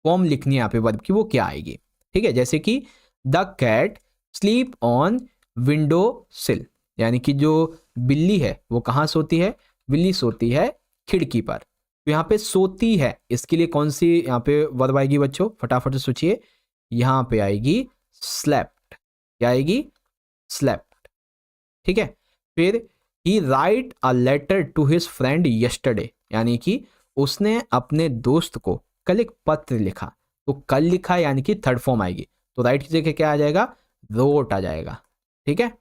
फॉर्म लिखनी है यहाँ पे वर्ब की, वो क्या आएगी, ठीक है। जैसे कि the cat sleep on window sill, यानी कि जो बिल्ली है वो कहाँ सोती है? बिल्ली सोती है खिड़की पर। तो यहाँ पे सोती है, इसके लिए कौन सी यहाँ पे वर्ब आएगी बच्चों? फटाफट से सोचिए, यहाँ पे आएगी स्लेप्ट, क्या आएगी? स्लेप्ट, ठीक है। फिर he write a letter to his friend yesterday, यानी कि उसने अपने दोस्त को कल एक पत्र लिखा, तो कल लिखा यानी कि थर्ड फॉर्म आएगी, तो राइट की जगह क्या आ जाएगा? रोट आ जाएगा, ठीक है।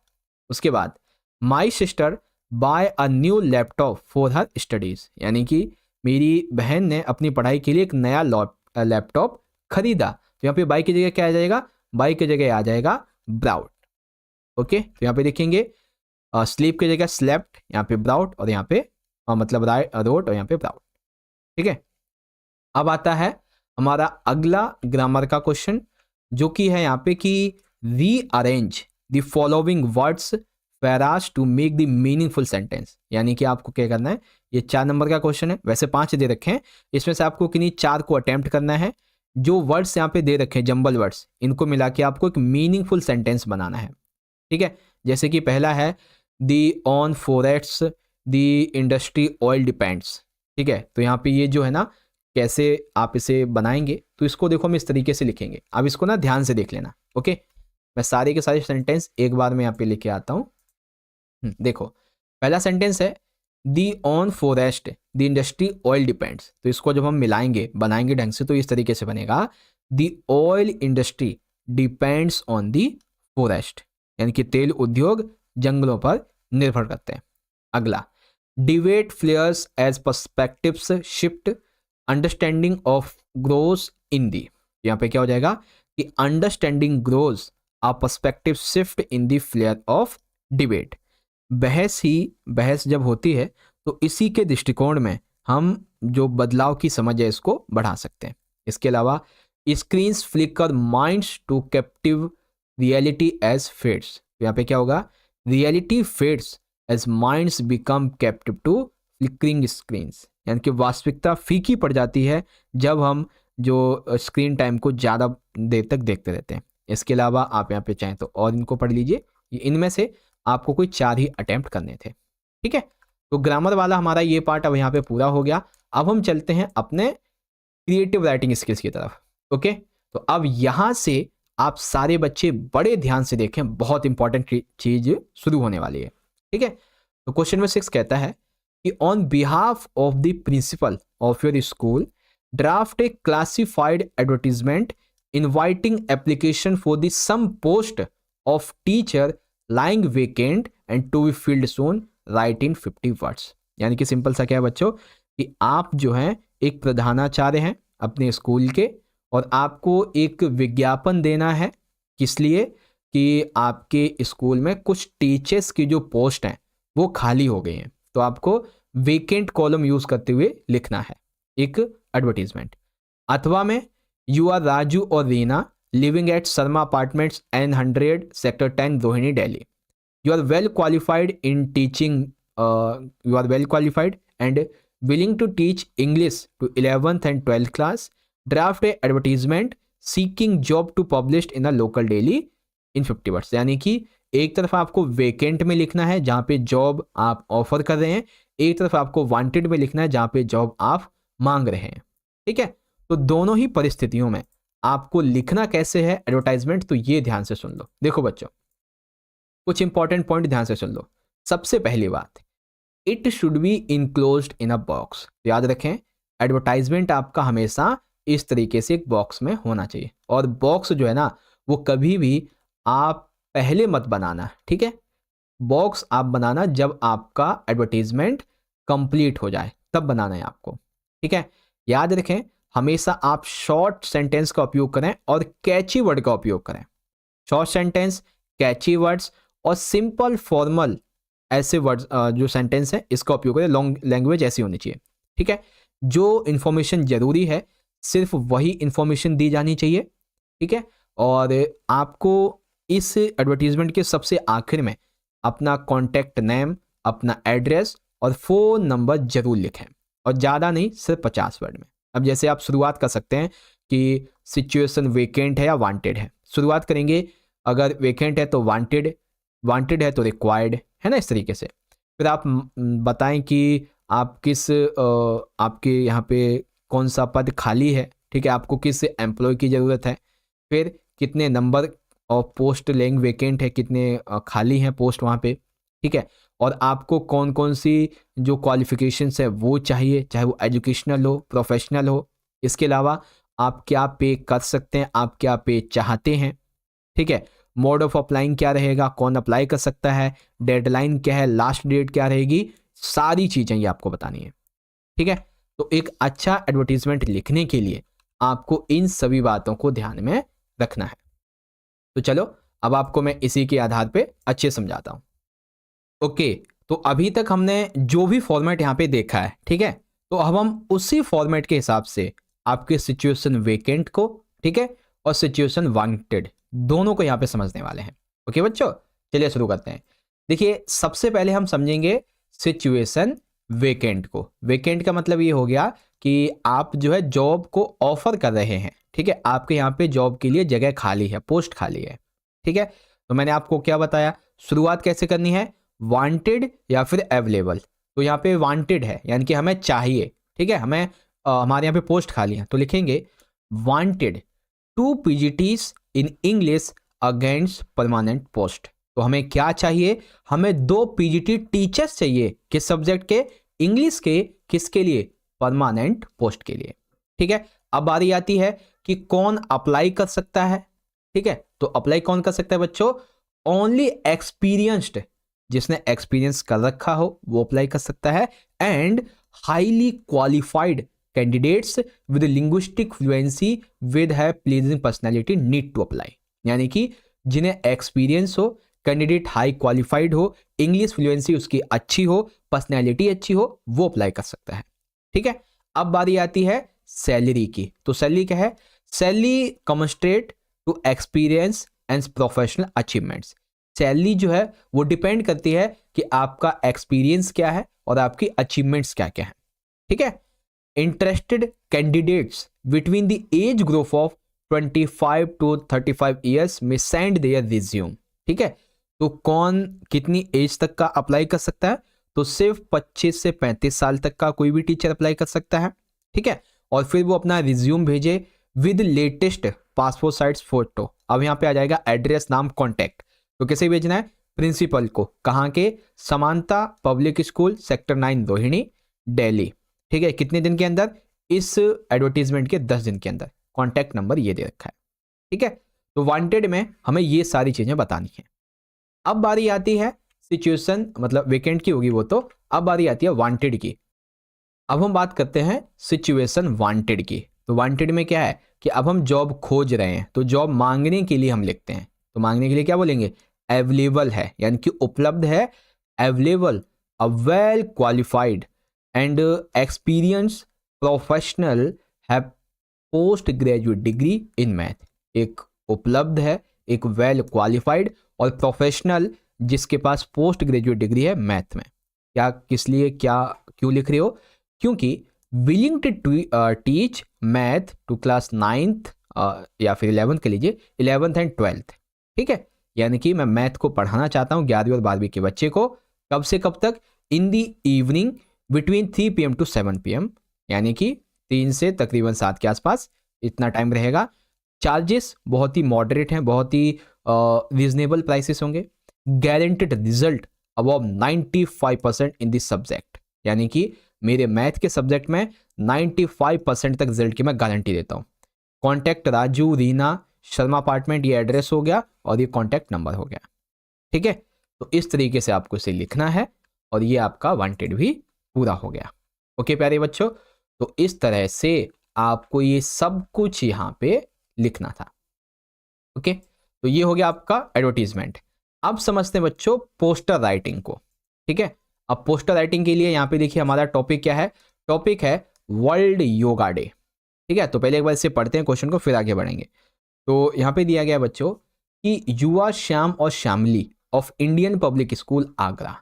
उसके बाद my sister buy a new laptop for her studies, यानी कि मेरी बहन ने अपनी पढ़ाई के लिए एक नया लैपटॉप खरीदा, तो यहाँ पे बाई की जगह क्या आ जाएगा? बाई की जगह आ जाएगा ब्राउट, ओके। तो यहाँ पे देखेंगे स्लीप की जगह स्लेप्ट, यहाँ पे ब्राउट, और यहाँ पे मतलब रोट, और यहाँ पे ब्राउट, ठीक है। अब आता है हमारा अगला ग्रामर का क्वेश्चन, जो कि है यहाँ पे कि rearrange the following words phrases to make the meaningful sentence, यानी कि आपको क्या करना है? ये 4 नंबर का क्वेश्चन है, वैसे 5 दे रखे हैं, इसमें से आपको किन्हीं 4 को अटेम्प्ट करना है। जो वर्ड्स यहाँ पे दे रखे हैं जंबल वर्ड्स, इनको मिला के आपको एक मीनिंगफुल सेंटेंस बनाना है, ठीक है। जैसे कि पहला है the on forests the industry oil depends, ठीक है। तो यहाँ पे ये जो है ना, कैसे आप इसे बनाएंगे, तो इसको देखो हम इस तरीके से लिखेंगे। अब इसको ना ध्यान से देख लेना, ओके। मैं सारे के सारे सेंटेंस एक बार में यहाँ पे लेके आता हूँ। देखो, पहला सेंटेंस है the on forest the industry oil depends, तो इसको जब हम मिलाएंगे, बनाएंगे ढंग से, तो इस तरीके से बनेगा the oil industry depends on the forest, यानी कि तेल उद्योग जंगलों पर निर्भर करते हैं। अगला, debate flares as perspectives shift understanding of grows in the, यहाँ पे क्या हो जाएगा कि understanding grows a perspective shift in the flare of debate. बहस जब होती है तो इसी के दृष्टिकोण में हम जो बदलाव की समझ है इसको बढ़ा सकते हैं। इसके अलावा screens flicker minds to captive reality as fades, यहाँ पे क्या होगा? Reality fades as minds become captive to flickering screens, यानी कि वास्तविकता फीकी पड़ जाती है जब हम जो स्क्रीन टाइम को ज़्यादा देर तक देखते रहते हैं। इसके अलावा आप यहाँ पे चाहें तो और इनको पढ़ लीजिए, इनमें से आपको कोई 4 ही अटेम्प्ट करने थे, ठीक है। तो ग्रामर वाला हमारा ये पार्ट अब यहाँ पे पूरा हो गया। अब हम चलते हैं अपने क्रिएटिव राइटिंग स्किल्स की तरफ, ओके। तो अब यहाँ से आप सारे बच्चे बड़े ध्यान से देखें, बहुत इंपॉर्टेंट चीज शुरू होने वाली है, ठीक है। तो क्वेश्चन नंबर 6 कहता है कि on behalf of the principal of your school draft a classified advertisement inviting application for the some post of teacher lying vacant and to be filled soon, write in 50 words. यानी कि simple सा क्या है बच्चों कि आप जो हैं एक प्रधानाचार्य हैं अपने स्कूल के, और आपको एक विज्ञापन देना है, किस लिए? कि आपके स्कूल में कुछ टीचर्स की जो पोस्ट हैं वो खाली हो गई हैं, तो आपको वेकेंट कॉलम यूज करते हुए लिखना है एक एडवर्टीजमेंट। अथवा में यू आर राजू और Reena living at Sharma apartments N100 sector 10 Rohini Delhi, you are well qualified in teaching, you are well qualified and willing to teach English to 11th and 12th class, draft a advertisement seeking job to published in a local daily in 50 words। यानी कि एक तरफ आपको vacant में लिखना है जहाँ पे जॉब आप ऑफर कर रहे हैं, एक तरफ आपको वांटेड में लिखना है जहाँ पे जॉब आप मांग रहे हैं, ठीक है। तो दोनों ही परिस्थितियों में आपको लिखना कैसे है एडवर्टाइजमेंट, तो ये ध्यान से सुन लो। देखो बच्चों, कुछ इंपॉर्टेंट पॉइंट ध्यान से सुन लो। सबसे पहली बात, it should be enclosed in a box. याद रखें, एडवर्टाइजमेंट आपका हमेशा इस तरीके से एक बॉक्स में होना चाहिए, और बॉक्स जो है ना वो कभी भी आप पहले मत बनाना, ठीक है। बॉक्स आप बनाना जब आपका एडवर्टाइजमेंट कंप्लीट हो जाए, तब बनाना है आपको, ठीक है। याद रखें, हमेशा आप शॉर्ट सेंटेंस का उपयोग करें और कैची वर्ड का उपयोग करें। शॉर्ट सेंटेंस, कैची वर्ड्स और सिंपल फॉर्मल ऐसे वर्ड्स जो सेंटेंस है इसका उपयोग करें। लॉन्ग लैंग्वेज ऐसी होनी चाहिए, ठीक है। जो इन्फॉर्मेशन जरूरी है सिर्फ वही इन्फॉर्मेशन दी जानी चाहिए, ठीक है। और आपको इस एडवर्टीजमेंट के सबसे आखिर में अपना कॉन्टैक्ट नेम, अपना एड्रेस और फ़ोन नंबर जरूर लिखें, और ज़्यादा नहीं, सिर्फ 50 वर्ड में। अब जैसे आप शुरुआत कर सकते हैं कि सिचुएशन वेकेंट है या वांटेड है। शुरुआत करेंगे, अगर वेकेंट है तो वांटेड, वांटेड है तो रिक्वायर्ड, है ना, इस तरीके से। फिर आप बताएं कि आप किस आपके यहाँ पे कौन सा पद खाली है, ठीक है, आपको किस एम्प्लॉय की ज़रूरत है। फिर कितने नंबर ऑफ पोस्ट लेंगे वेकेंट है, कितने खाली हैं पोस्ट वहाँ पे, ठीक है, और आपको कौन कौन सी जो क्वालिफिकेशंस है वो चाहिए, चाहे वो एजुकेशनल हो, प्रोफेशनल हो। इसके अलावा आप क्या पे कर सकते हैं, आप क्या पे चाहते हैं, ठीक है, मोड ऑफ अप्लाइंग क्या रहेगा, कौन अप्लाई कर सकता है, डेडलाइन क्या है, लास्ट डेट क्या रहेगी, सारी चीज़ें ये आपको बतानी है, ठीक है। तो एक अच्छा एडवर्टीजमेंट लिखने के लिए आपको इन सभी बातों को ध्यान में रखना है। तो चलो अब आपको मैं इसी के आधार पे अच्छे समझाता हूँ। ओके, तो अभी तक हमने जो भी फॉर्मेट यहाँ पे देखा है, ठीक है, तो अब हम उसी फॉर्मेट के हिसाब से आपके सिचुएशन वेकेंट को, ठीक है, और सिचुएशन वांटेड दोनों को यहाँ पे समझने वाले हैं। ओके बच्चों, चलिए शुरू करते हैं। देखिए सबसे पहले हम समझेंगे सिचुएशन वेकेंट को। वेकेंट का मतलब ये हो गया कि आप जो है जॉब को ऑफर कर रहे हैं, ठीक है, आपके यहाँ पे जॉब के लिए जगह खाली है, पोस्ट खाली है, ठीक है। तो मैंने आपको क्या बताया, शुरुआत कैसे करनी है, वांटेड या फिर अवेलेबल। तो यहाँ पे वांटेड है यानी कि हमें चाहिए, ठीक है, हमें हमारे यहाँ पे पोस्ट खाली है, तो लिखेंगे wanted 2 PGTs in English against permanent post. तो हमें क्या चाहिए, हमें 2 PGT टीचर्स चाहिए, किस सब्जेक्ट के, इंग्लिश के, किसके लिए, परमानेंट पोस्ट के लिए, ठीक है। अब बारी आती है कि कौन अप्लाई कर सकता है, ठीक है, तो अप्लाई कौन कर सकता है बच्चों, ओनली एक्सपीरियंस्ड, जिसने एक्सपीरियंस कर रखा हो वो अप्लाई कर सकता है, and highly qualified candidates with linguistic fluency with a pleasing personality need to apply. यानी कि जिन्हें एक्सपीरियंस हो, कैंडिडेट हाई क्वालिफाइड हो, इंग्लिश फ्लुएंसी उसकी अच्छी हो, पर्सनैलिटी अच्छी हो, वो अप्लाई कर सकता है, ठीक है। अब बारी आती है सैलरी की। तो सैलरी क्या है, salary commensurate to experience and professional achievements. Salary जो है वो डिपेंड करती है कि आपका एक्सपीरियंस क्या है और आपकी अचीवमेंट्स क्या क्या है, ठीक है। Interested candidates between the age group of 25 to 35 years में सेंड देयर रिज्यूम, ठीक है। तो कौन कितनी एज तक का अप्लाई कर सकता है, तो सिर्फ 25 से 35 साल तक का कोई भी टीचर अप्लाई कर सकता है, ठीक है। और फिर वो अपना रिज्यूम भेजे with latest passport size photo. अब यहाँ पे आ जाएगा एड्रेस, नाम, कॉन्टैक्ट। तो कैसे भेजना है, प्रिंसिपल को, कहाँ के, समानता public school sector 9 Rohini Delhi, ठीक है। कितने दिन के अंदर, इस एडवर्टीजमेंट के 10 दिन के अंदर। कॉन्टैक्ट नंबर ये दे रखा है, ठीक है। तो वांटेड में हमें ये सारी चीजें बतानी है। अब बारी आती है सिचुएशन, मतलब वेकेंट की होगी वो, तो अब बारी आती है वांटेड की। अब हम बात करते हैं सिचुएशन वांटेड की। तो वांटेड में क्या है कि अब हम जॉब खोज रहे हैं, तो जॉब मांगने के लिए हम लिखते हैं, तो मांगने के लिए क्या बोलेंगे, अवेलेबल है, यानी कि उपलब्ध है, available, a well qualified and experience professional have post graduate degree in math. एक उपलब्ध है, एक वेल क्वालिफाइड और प्रोफेशनल जिसके पास पोस्ट ग्रेजुएट डिग्री है मैथ में। क्या, किस लिए, क्या, क्यों लिख रहे हो, क्योंकि willing to teach math to class 9th या फिर 11th के लीजिए, 11th एंड 12th, ठीक है। यानी कि मैं मैथ को पढ़ाना चाहता हूँ 11वीं और 12वीं के बच्चे को, कब से कब तक, in the evening between 3 PM to 7 PM, यानी कि 3 से तकरीबन 7 के आसपास इतना टाइम रहेगा। चार्जेस बहुत ही मॉडरेट हैं, बहुत ही रीजनेबल प्राइसेस होंगे। Guaranteed result above 95% in this subject, यानी कि मेरे मैथ के सब्जेक्ट में 95% तक रिजल्ट की मैं गारंटी देता हूँ। कॉन्टैक्ट राजू रीना शर्मा अपार्टमेंट, ये एड्रेस हो गया और ये कॉन्टैक्ट नंबर हो गया, ठीक है। तो इस तरीके से आपको इसे लिखना है और ये आपका वांटेड भी पूरा हो गया। ओके प्यारे बच्चों, तो इस तरह से आपको ये सब कुछ यहाँ पे लिखना था। ओके, तो ये हो गया आपका एडवर्टीजमेंट। अब समझते हैं बच्चों पोस्टर राइटिंग को, ठीक है। अब पोस्टर राइटिंग के लिए यहाँ पे देखिए हमारा टॉपिक क्या है, टॉपिक है वर्ल्ड योगा डे, ठीक है। तो पहले एक बार इसे पढ़ते हैं क्वेश्चन को, फिर आगे बढ़ेंगे। तो यहाँ पे दिया गया बच्चों कि युवा श्याम और Shyamali of Indian public school Agra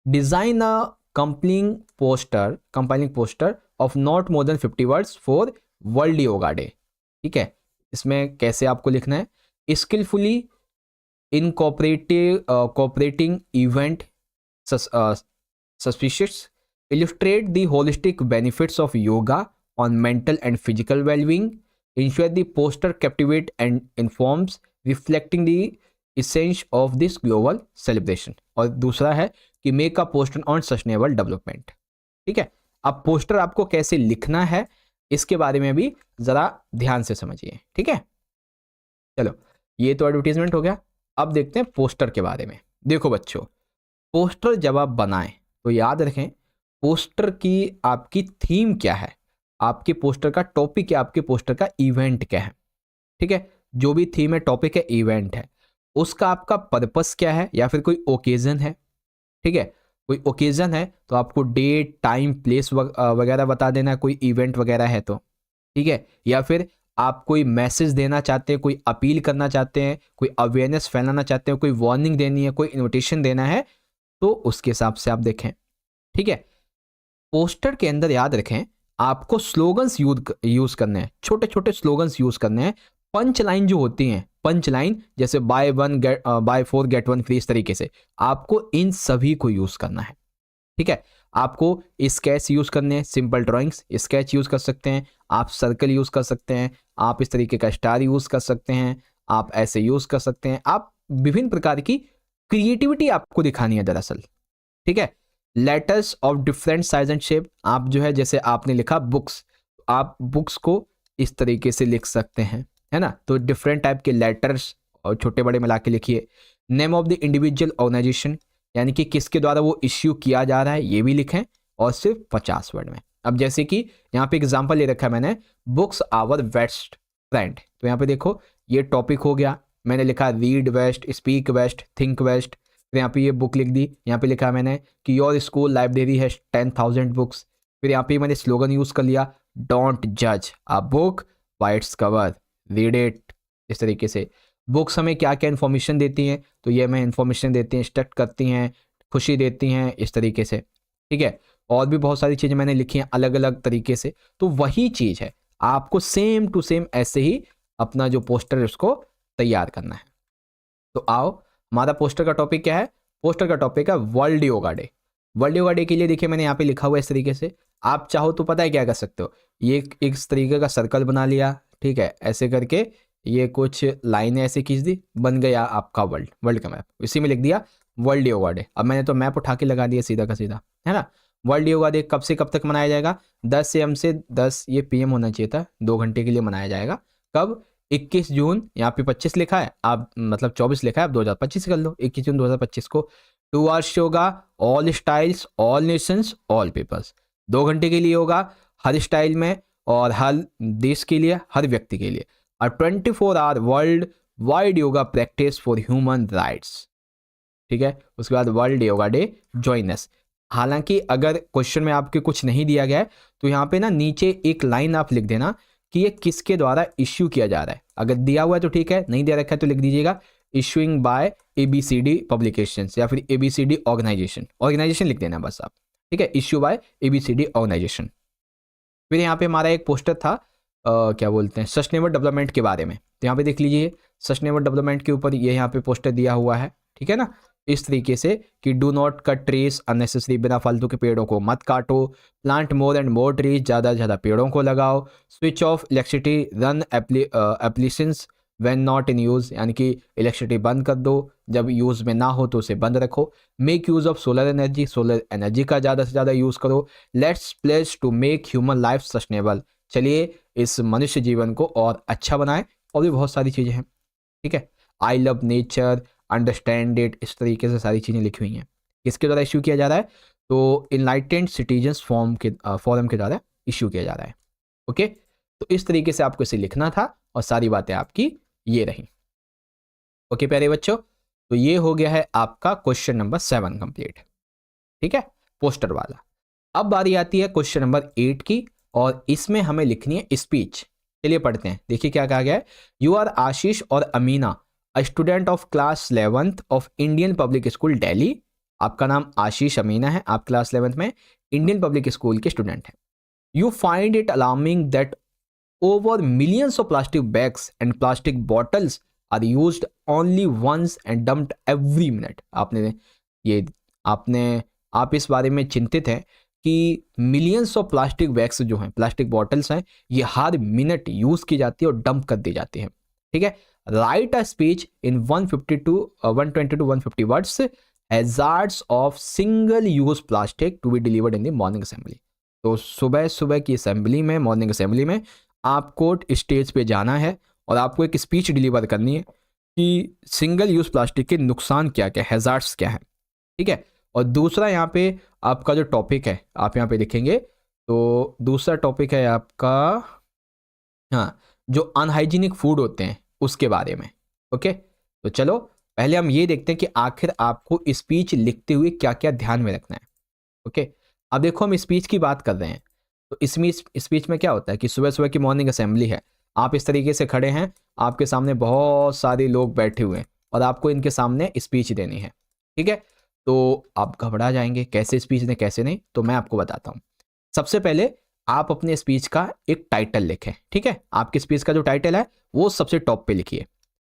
design a compelling poster of not more than 50 words for world yoga day, ठीक है। इसमें कैसे आपको लिखना है, skilfully cooperating event suspicious, illustrate the holistic benefits of yoga on mental and physical well-being, ensure the poster captivate and informs reflecting the essence of this global celebration. और दूसरा है कि make a poster on sustainable development. ठीक है, अब poster आपको कैसे लिखना है इसके बारे में भी जरा ध्यान से समझिए। ठीक है, चलो ये तो एडवर्टीजमेंट हो गया। अब देखते हैं पोस्टर के बारे में। देखो बच्चों, पोस्टर जब आप बनाएं तो याद रखें पोस्टर की आपकी थीम क्या है, आपके पोस्टर का टॉपिक या आपके पोस्टर का इवेंट क्या है। ठीक है, जो भी थीम है, टॉपिक है, इवेंट है, उसका आपका पर्पस क्या है, या फिर कोई ओकेजन है। ठीक है, कोई ओकेजन है तो आपको डेट, टाइम, प्लेस वगैरह बता देना, कोई इवेंट वगैरह है तो। ठीक है, या फिर आप कोई मैसेज देना चाहते हैं, कोई अपील करना चाहते हैं, कोई अवेयरनेस फैलाना चाहते हैं, कोई वार्निंग देनी है, कोई इन्विटेशन देना है, तो उसके हिसाब से आप देखें। ठीक है, पोस्टर के अंदर याद रखें आपको स्लोगन्स यूज करने हैं, छोटे छोटे स्लोगन्स यूज करने हैं। पंच लाइन जो होती हैं, पंच लाइन जैसे बाय 4 गेट 1 फ्री, इस तरीके से आपको इन सभी को यूज करना है। ठीक है, आपको स्केच यूज करने हैं, सिंपल ड्राइंग्स स्केच यूज कर सकते हैं, आप सर्कल यूज कर सकते हैं, आप इस तरीके का स्टार यूज कर सकते हैं, आप ऐसे यूज कर सकते हैं। आप विभिन्न प्रकार की क्रिएटिविटी आपको दिखानी है दरअसल। ठीक है, letters of different size and shape, आप जो है जैसे आपने लिखा बुक्स, आप बुक्स को इस तरीके से लिख सकते हैं, है ना। तो डिफरेंट टाइप के लेटर्स और छोटे बड़े मिला के लिखिए। Name of the individual organisation, यानी कि किसके द्वारा वो इश्यू किया जा रहा है, ये भी लिखें, और सिर्फ 50 वर्ड में। अब जैसे कि यहाँ पे एग्जांपल ले रखा है मैंने, बुक्स आवर बेस्ट फ्रेंड, तो यहाँ पे देखो ये टॉपिक हो गया, मैंने लिखा read west, speak west, think west, फिर यहाँ पे ये बुक लिख दी। यहाँ पे लिखा मैंने कि योर स्कूल लाइब्रेरी है 10,000 बुक्स। फिर यहाँ पे मैंने स्लोगन यूज कर लिया, डोंट जज a book by its cover, read it. इस तरीके से बुक्स हमें क्या क्या इन्फॉर्मेशन देती हैं, तो ये हमें इन्फॉर्मेशन देती हैं, इंस्ट्रक्ट करती हैं, खुशी देती हैं, इस तरीके से। ठीक है, और भी बहुत सारी चीज़ें मैंने लिखी हैं अलग अलग तरीके से। तो वही चीज़ है, आपको सेम टू सेम ऐसे ही अपना जो पोस्टर है उसको तैयार करना है। तो आओ, हमारा पोस्टर का टॉपिक क्या है? पोस्टर का टॉपिक है world yoga day. World yoga day के लिए देखिए मैंने यहाँ पे लिखा हुआ है इस तरीके से। आप चाहो तो पता है क्या कर सकते हो, ये इस तरीके का सर्कल बना लिया, ठीक है, ऐसे करके ये कुछ लाइनें ऐसे खींच दी, बन गया आपका वर्ल्ड का मैप। इसी में लिख दिया वर्ल्ड योगा डे। अब मैंने तो मैप उठा के लगा दिया सीधा का सीधा, है ना। वर्ल्ड योगा डे कब से कब तक मनाया जाएगा? 10 AM से 10 ये PM होना चाहिए था, 2 घंटे के लिए मनाया जाएगा। कब? 21 जून, यहाँ पे 25 लिखा है, आप मतलब 24 लिखा है, आप 2025 कर लो, 21 जून 2025 को। 2 hours yoga, all styles, all nations, all peoples. 2 घंटे के लिए होगा, हर स्टाइल में और हर देश के लिए, हर व्यक्ति के लिए। और 24 hour world wide yoga practice for human rights. ठीक है, उसके बाद world yoga day join us. हालांकि अगर क्वेश्चन में आपके कुछ नहीं दिया गया है तो यहाँ पे ना नीचे एक लाइन आप लिख देना कि ये किसके द्वारा इश्यू किया जा रहा है। अगर दिया हुआ है तो ठीक है, नहीं दिया रखा है तो लिख दीजिएगा इशूइंग बाय ABCD पब्लिकेशंस या फिर ABCD ऑर्गेनाइजेशन लिख देना बस आप। ठीक है, इश्यू बाय ABCD ऑर्गेनाइजेशन। फिर यहाँ पे हमारा एक पोस्टर था क्या बोलते हैं, सस्टेनेबल डेवलपमेंट के बारे में। तो यहाँ पे देख लीजिए सस्टेनेबल डेवलपमेंट के ऊपर ये यहाँ पे पोस्टर दिया हुआ है, ठीक है ना, इस तरीके से कि do not cut trees unnecessary, बिना फालतू के पेड़ों को मत काटो, plant more and more trees, ज़्यादा से ज़्यादा पेड़ों को लगाओ, switch off electricity, run applications when not in use, यानी कि इलेक्ट्रिसिटी बंद कर दो, जब यूज़ में ना हो तो उसे बंद रखो। Make use of solar energy का ज़्यादा से ज़्यादा यूज़ करो। Let's place to make human life sustainable, चलिए इस मनुष्य जीवन को और अच्छा बनाएं। और भी बहुत सारी चीज़ें हैं, ठीक है। I love nature, understand it, इस तरीके से सारी चीज़ें लिखी हुई हैं। किसके द्वारा इश्यू किया जा रहा है? तो इनलाइटेंड सिटीजन्स फोरम के द्वारा इश्यू किया जा रहा है। ओके, तो इस तरीके से आपको इसे लिखना था और सारी बातें आपकी ये रही। ओके प्यारे बच्चों, तो ये हो गया है आपका क्वेश्चन नंबर 7 कंप्लीट, ठीक है, पोस्टर वाला। अब बारी आती है क्वेश्चन नंबर 8 की, और इसमें हमें लिखनी है स्पीच। चलिए पढ़ते हैं, देखिए क्या कहा गया है। यू आर आशीष और Amina, a student of class 11th of Indian public school Delhi. आपका नाम आशीष अमीना है, आप क्लास 11th में इंडियन पब्लिक स्कूल के स्टूडेंट हैं। You find it alarming that over millions of plastic bags and plastic bottles are used only once and dumped every minute। आप इस बारे में चिंतित हैं कि मिलियंस ऑफ प्लास्टिक बैग्स जो हैं, प्लास्टिक बॉटल्स हैं, ये हर मिनट यूज की जाती है और डंप कर दी जाती है। ठीक है, write a speech in 150 to 120 to 150 words hazards of single use plastic to be delivered in the morning assembly. तो सुबह सुबह की असेंबली में, मॉर्निंग असेंबली में आपको स्टेज पे जाना है और आपको एक स्पीच डिलीवर करनी है कि सिंगल यूज प्लास्टिक के नुकसान क्या क्या, हैजार्ड्स क्या है। ठीक है, और दूसरा यहाँ पे आपका जो टॉपिक है, आप यहाँ पे लिखेंगे, तो दूसरा टॉपिक है आपका, हाँ, जो अनहाइजीनिक फूड होते हैं उसके बारे में। ओके, तो चलो पहले हम ये देखते हैं कि आखिर आपको स्पीच लिखते हुए क्या क्या ध्यान में रखना है। ओके, अब देखो हम स्पीच की बात कर रहे हैं, तो इसमें स्पीच में क्या होता है कि सुबह सुबह की मॉर्निंग असेंबली है, आप इस तरीके से खड़े हैं, आपके सामने बहुत सारे लोग बैठे हुए हैं और आपको इनके सामने स्पीच देनी है। ठीक है, तो आप घबरा जाएंगे कैसे स्पीच दें कैसे नहीं, तो मैं आपको बताता हूँ। सबसे पहले आप अपने स्पीच का एक टाइटल लिखें। ठीक है, आपकी स्पीच का जो टाइटल है वो सबसे टॉप पे लिखिए।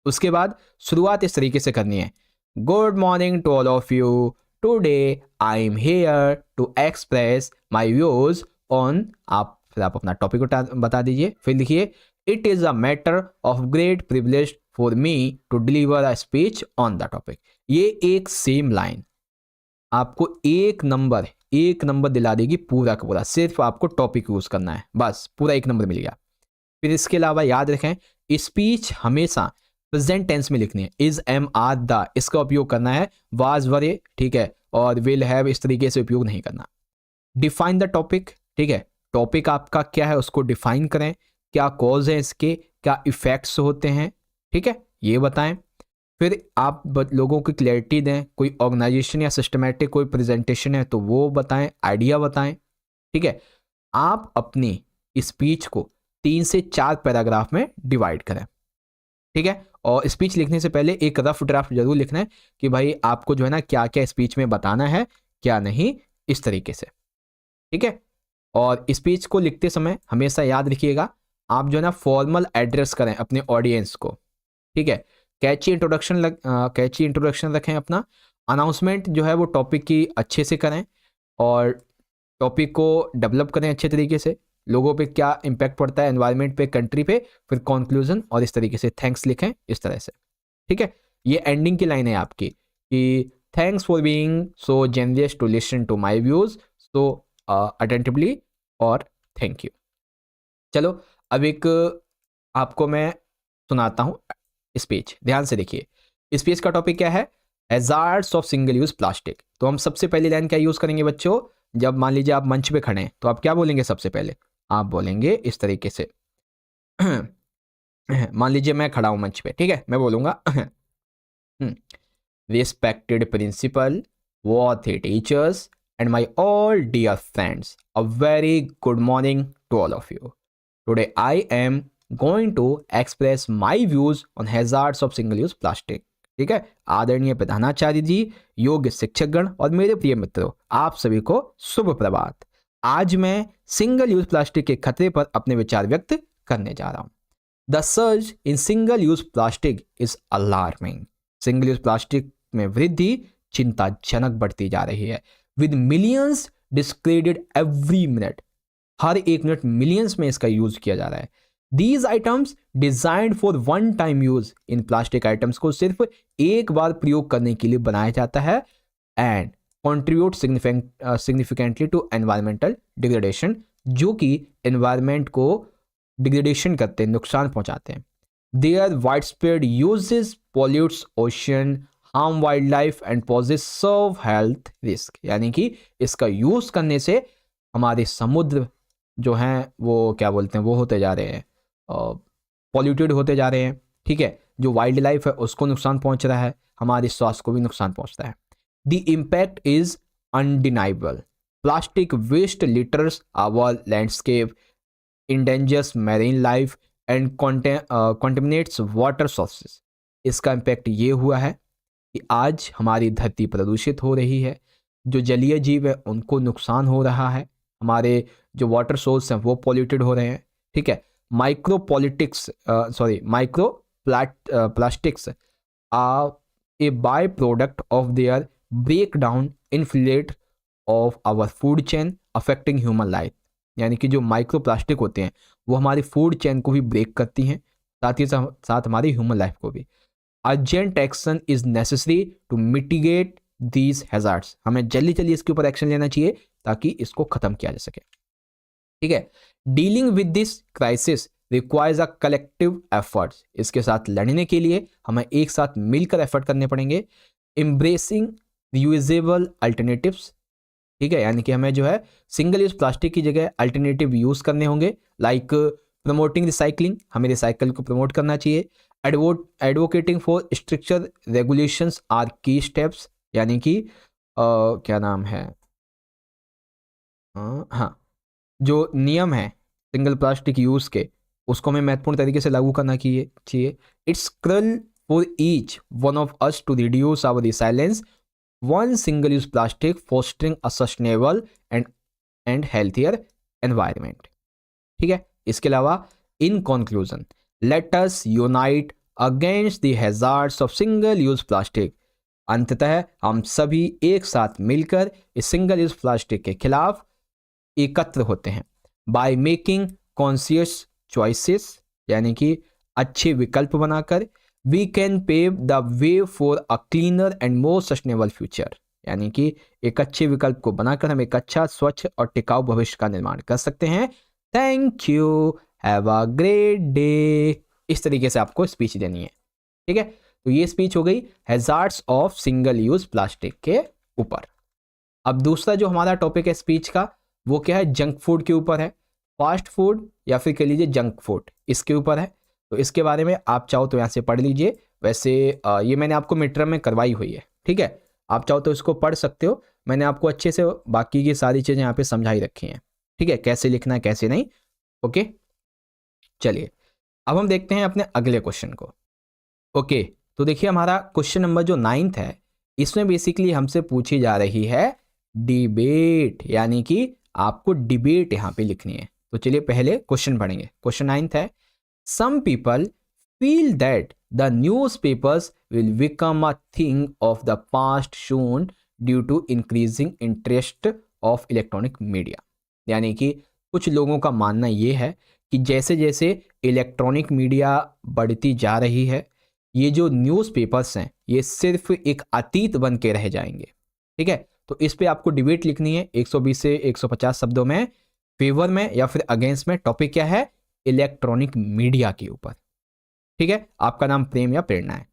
उसके बाद शुरुआत इस तरीके से करनी है, good morning to all of you, today I am here to express my views on, आप फिर आप अपना टॉपिक बता दीजिए, फिर लिखिए it is a matter of great privilege for me to deliver a speech on the topic. ये एक सेम लाइन आपको एक नंबर दिला देगी पूरा का पूरा, सिर्फ आपको टॉपिक यूज करना है, बस पूरा एक नंबर मिल गया। फिर इसके अलावा याद रखें, स्पीच हमेशा प्रेजेंट टेंस में लिखनी है, इज, एम, आर, द, इसका उपयोग करना है, वाज, वर, ठीक है, और विल, हैव इस तरीके से उपयोग नहीं करना। डिफाइन द टॉपिक, ठीक है, टॉपिक आपका क्या है उसको डिफाइन करें, क्या कॉज है इसके, क्या इफेक्ट्स होते हैं, ठीक है, ये बताएं। फिर आप लोगों को क्लैरिटी दें, कोई ऑर्गेनाइजेशन या सिस्टमेटिक कोई प्रेजेंटेशन है तो वो बताएं, आइडिया बताएं। ठीक है, आप अपनी स्पीच को 3 से 4 पैराग्राफ में डिवाइड करें। ठीक है, और स्पीच लिखने से पहले एक रफ ड्राफ्ट जरूर लिखना है कि भाई आपको जो है ना क्या क्या स्पीच में बताना है क्या नहीं, इस तरीके से। ठीक है, और स्पीच को लिखते समय हमेशा याद रखिएगा आप जो है ना फॉर्मल एड्रेस करें अपने ऑडियंस को। ठीक है, कैची इंट्रोडक्शन रखें अपना, अनाउंसमेंट जो है वो टॉपिक की अच्छे से करें और टॉपिक को डेवलप करें अच्छे तरीके से, लोगों पे क्या इम्पैक्ट पड़ता है, एनवायरनमेंट पे, कंट्री पे, फिर कंक्लूजन और इस तरीके से थैंक्स लिखें इस तरह से। ठीक है, ये एंडिंग की लाइन है आपकी कि thanks for being so generous to listen to my views so attentively और थैंक यू। चलो अब एक आपको मैं सुनाता हूँ स्पीच, ध्यान से देखिए। स्पीच का टॉपिक क्या है, hazards of single use plastic. तो हम सबसे पहली लाइन क्या यूज करेंगे बच्चों, जब मान लीजिए आप मंच पे खड़े हैं तो आप क्या बोलेंगे, सबसे पहले आप बोलेंगे इस तरीके से मान लीजिए मैं खड़ा हूं मंच पे, ठीक है, मैं बोलूंगा respected principal, worthy teachers and my all dear friends, a very good morning to all of you. Today I am going to express my views on hazards of single use plastic. ठीक है, आदरणीय प्रधानाचार्य जी, योग्य शिक्षकगण और मेरे प्रिय मित्रों, आप सभी को शुभ प्रभात। आज मैं सिंगल यूज प्लास्टिक के खतरे पर अपने विचार व्यक्त करने जा रहा हूं। The surge in single use plastic is alarming. Single use plastic में वृद्धि चिंताजनक बढ़ती जा रही है, विद मिलियंस डिस्क्रेडेड एवरी मिनट। हर एक मिनट मिलियंस में इसका यूज किया जा रहा है। These items designed for one time use, in plastic items को सिर्फ एक बार प्रयोग करने के लिए बनाया जाता है, and contribute significantly to environmental degradation, जो कि एनवायरमेंट को डिग्रेडेशन करते हैं, नुकसान पहुंचाते हैं। Their wide spread uses pollutes ocean, harm wild life and poses severe health risk. यानी कि इसका यूज करने से हमारे समुद्र जो हैं वो क्या बोलते हैं, वो होते जा रहे हैं, पॉल्यूटेड होते जा रहे हैं। ठीक है, जो वाइल्ड लाइफ है उसको नुकसान पहुंच रहा है, हमारे स्वास्थ्य को भी नुकसान पहुंचता है। The impact is undeniable. Plastic waste litters our landscape, endangers marine life and contaminates water sources. इसका इम्पैक्ट ये हुआ है कि आज हमारी धरती प्रदूषित हो रही है, जो जलीय जीव है उनको नुकसान हो रहा है, हमारे जो वाटर सोर्स हैं वो पॉल्यूटेड हो रहे हैं। ठीक है, micro plastics are a by product of their break down infiltrate of our food chain affecting human life, यानी कि जो माइक्रो प्लास्टिक होते हैं वो हमारी फूड चेन को भी ब्रेक करती हैं, साथ ही साथ हमारी ह्यूमन लाइफ को भी। Urgent action is necessary to mitigate these hazards, हमें जल्दी जल्दी इसके ऊपर एक्शन लेना चाहिए ताकि इसको खत्म किया जा सके। ठीक है, dealing with this crisis requires a collective efforts, इसके साथ लड़ने के लिए हमें एक साथ मिलकर एफर्ट करने पड़ेंगे। एम्ब्रेसिंग रीयूजेबल अल्टरनेटिव्स, ठीक है, यानी कि हमें जो है सिंगल यूज प्लास्टिक की जगह अल्टरनेटिव यूज करने होंगे, लाइक प्रमोटिंग रिसाइकलिंग, हमें रिसाइकल को प्रमोट करना चाहिए। Advocating for stricter regulations are key steps, यानी कि क्या नाम है, हाँ, जो नियम है सिंगल प्लास्टिक यूज के उसको हमें महत्वपूर्ण तरीके से लागू करना चाहिए। It's crucial for each one of us to reduce our reliance on single use plastic, fostering a sustainable and healthier environment. ठीक है, इसके अलावा in conclusion let us unite against the hazards of single use plastic, अंततः हम सभी एक साथ मिलकर इस सिंगल यूज प्लास्टिक के खिलाफ एकत्र होते हैं। बाय मेकिंग कॉन्शियस चॉइसेस, यानी कि अच्छे विकल्प बनाकर, we can pave the way for a cleaner and more sustainable future, यानी कि एक अच्छे विकल्प को बनाकर हम एक अच्छा, स्वच्छ और टिकाऊ भविष्य का निर्माण कर सकते हैं। Thank you, have a great day. इस तरीके से आपको स्पीच देनी है। ठीक है, तो ये स्पीच हो गई hazards of single use plastic के ऊपर। अब दूसरा जो हमारा टॉपिक है स्पीच का वो क्या है, जंक फूड के ऊपर है। फास्ट फूड या फिर कह लीजिए जंक फूड, इसके ऊपर है। तो इसके बारे में आप चाहो तो यहाँ से पढ़ लीजिए। वैसे ये मैंने आपको मिड टर्म में करवाई हुई है, ठीक है, आप चाहो तो इसको पढ़ सकते हो। मैंने आपको अच्छे से बाकी की सारी चीज़ें यहाँ पे समझाई रखी हैं, ठीक है, कैसे लिखना है कैसे नहीं। ओके, चलिए अब हम देखते हैं अपने अगले क्वेश्चन को। ओके, तो देखिए हमारा क्वेश्चन नंबर जो 9th है, इसमें बेसिकली हमसे पूछी जा रही है डिबेट, यानी कि आपको डिबेट यहाँ पे लिखनी है। तो चलिए पहले क्वेश्चन पढ़ेंगे। क्वेश्चन 9th है, some people feel that the newspapers will become a thing of the past soon due to increasing interest of electronic media, यानी कि कुछ लोगों का मानना ये है कि जैसे जैसे इलेक्ट्रॉनिक मीडिया बढ़ती जा रही है, ये जो न्यूज़पेपर्स हैं ये सिर्फ एक अतीत बन के रह जाएंगे। ठीक है, तो इस पे आपको डिबेट लिखनी है 120 से 150 शब्दों में, फेवर में या फिर अगेंस्ट में। टॉपिक क्या है, इलेक्ट्रॉनिक मीडिया के ऊपर। ठीक है, आपका नाम प्रेम या प्रेरणा है।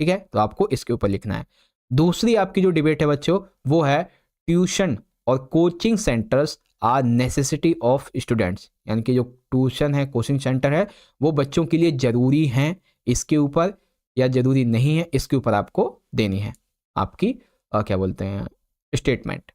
ठीक है, तो आपको इसके ऊपर लिखना है। दूसरी आपकी जो डिबेट है बच्चों वो है ट्यूशन और coaching centres are necessity of students, यानी कि जो ट्यूशन है कोचिंग सेंटर है वो बच्चों के लिए ज़रूरी हैं, इसके ऊपर या ज़रूरी नहीं है, इसके ऊपर आपको देनी है आपकी क्या बोलते हैं स्टेटमेंट।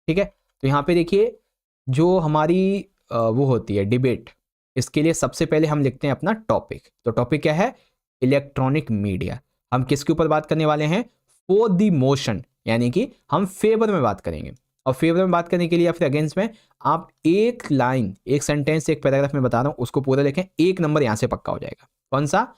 ठीक है, तो यहाँ पे देखिए जो हमारी वो होती है डिबेट, इसके लिए सबसे पहले हम लिखते हैं अपना टॉपिक। तो टॉपिक क्या है, इलेक्ट्रॉनिक मीडिया। हम किसके ऊपर बात करने वाले हैं, फॉर द मोशन, यानी कि हम फेवर में बात करेंगे। और फेवर में बात करने के लिए या फिर अगेंस्ट में आप एक लाइन, एक सेंटेंस, एक पैराग्राफ में बता रहा हूँ उसको पूरा लिखें, एक नंबर यहाँ से पक्का हो जाएगा। कौन सा,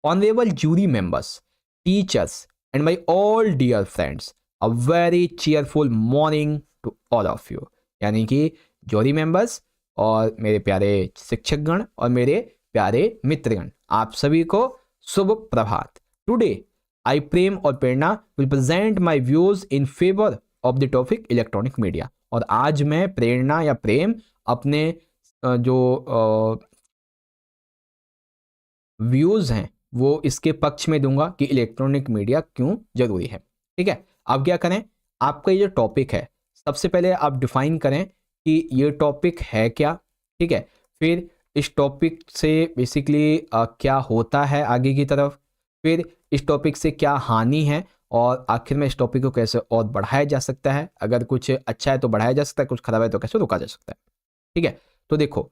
honourable jury members, teachers and my all dear friends, a very cheerful morning to all of you, यानी कि जूरी मेंबर्स और मेरे प्यारे शिक्षकगण और मेरे प्यारे मित्रगण, आप सभी को शुभ प्रभात। टुडे आई प्रेम और Prerna will present my views in favour of the topic electronic media. और आज मैं प्रेरणा या प्रेम अपने जो व्यूज हैं वो इसके पक्ष में दूंगा कि इलेक्ट्रॉनिक मीडिया क्यों जरूरी है। ठीक है, अब क्या करें, आपका ये जो टॉपिक है सबसे पहले आप डिफाइन करें कि ये टॉपिक है क्या। ठीक है, फिर इस टॉपिक से बेसिकली क्या होता है आगे की तरफ, फिर इस टॉपिक से क्या हानि है, और आखिर में इस टॉपिक को कैसे और बढ़ाया जा सकता है। अगर कुछ अच्छा है तो बढ़ाया जा सकता है, कुछ खराब है तो कैसे रोका जा सकता है। ठीक है, तो देखो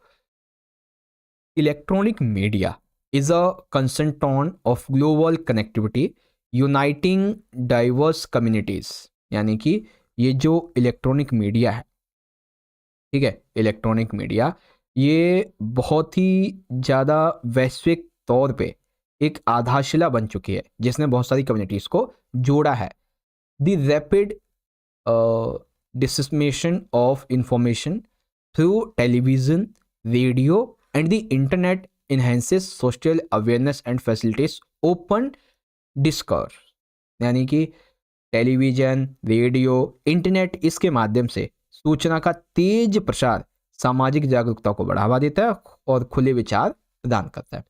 electronic media is a concentraton of global connectivity uniting diverse communities, यानी कि ये जो इलेक्ट्रॉनिक मीडिया है, ठीक है, इलेक्ट्रॉनिक मीडिया ये बहुत ही ज़्यादा वैश्विक तौर पे एक आधारशिला बन चुकी है जिसने बहुत सारी कम्युनिटीज़ को जोड़ा है। The dissemination of information through television, radio, and the internet enhances social awareness and facilitates open discourse. यानी कि टेलीविजन, रेडियो, इंटरनेट, इसके माध्यम से सूचना का तेज प्रसार सामाजिक जागरूकता को बढ़ावा देता है और खुले विचार प्रदान करता है.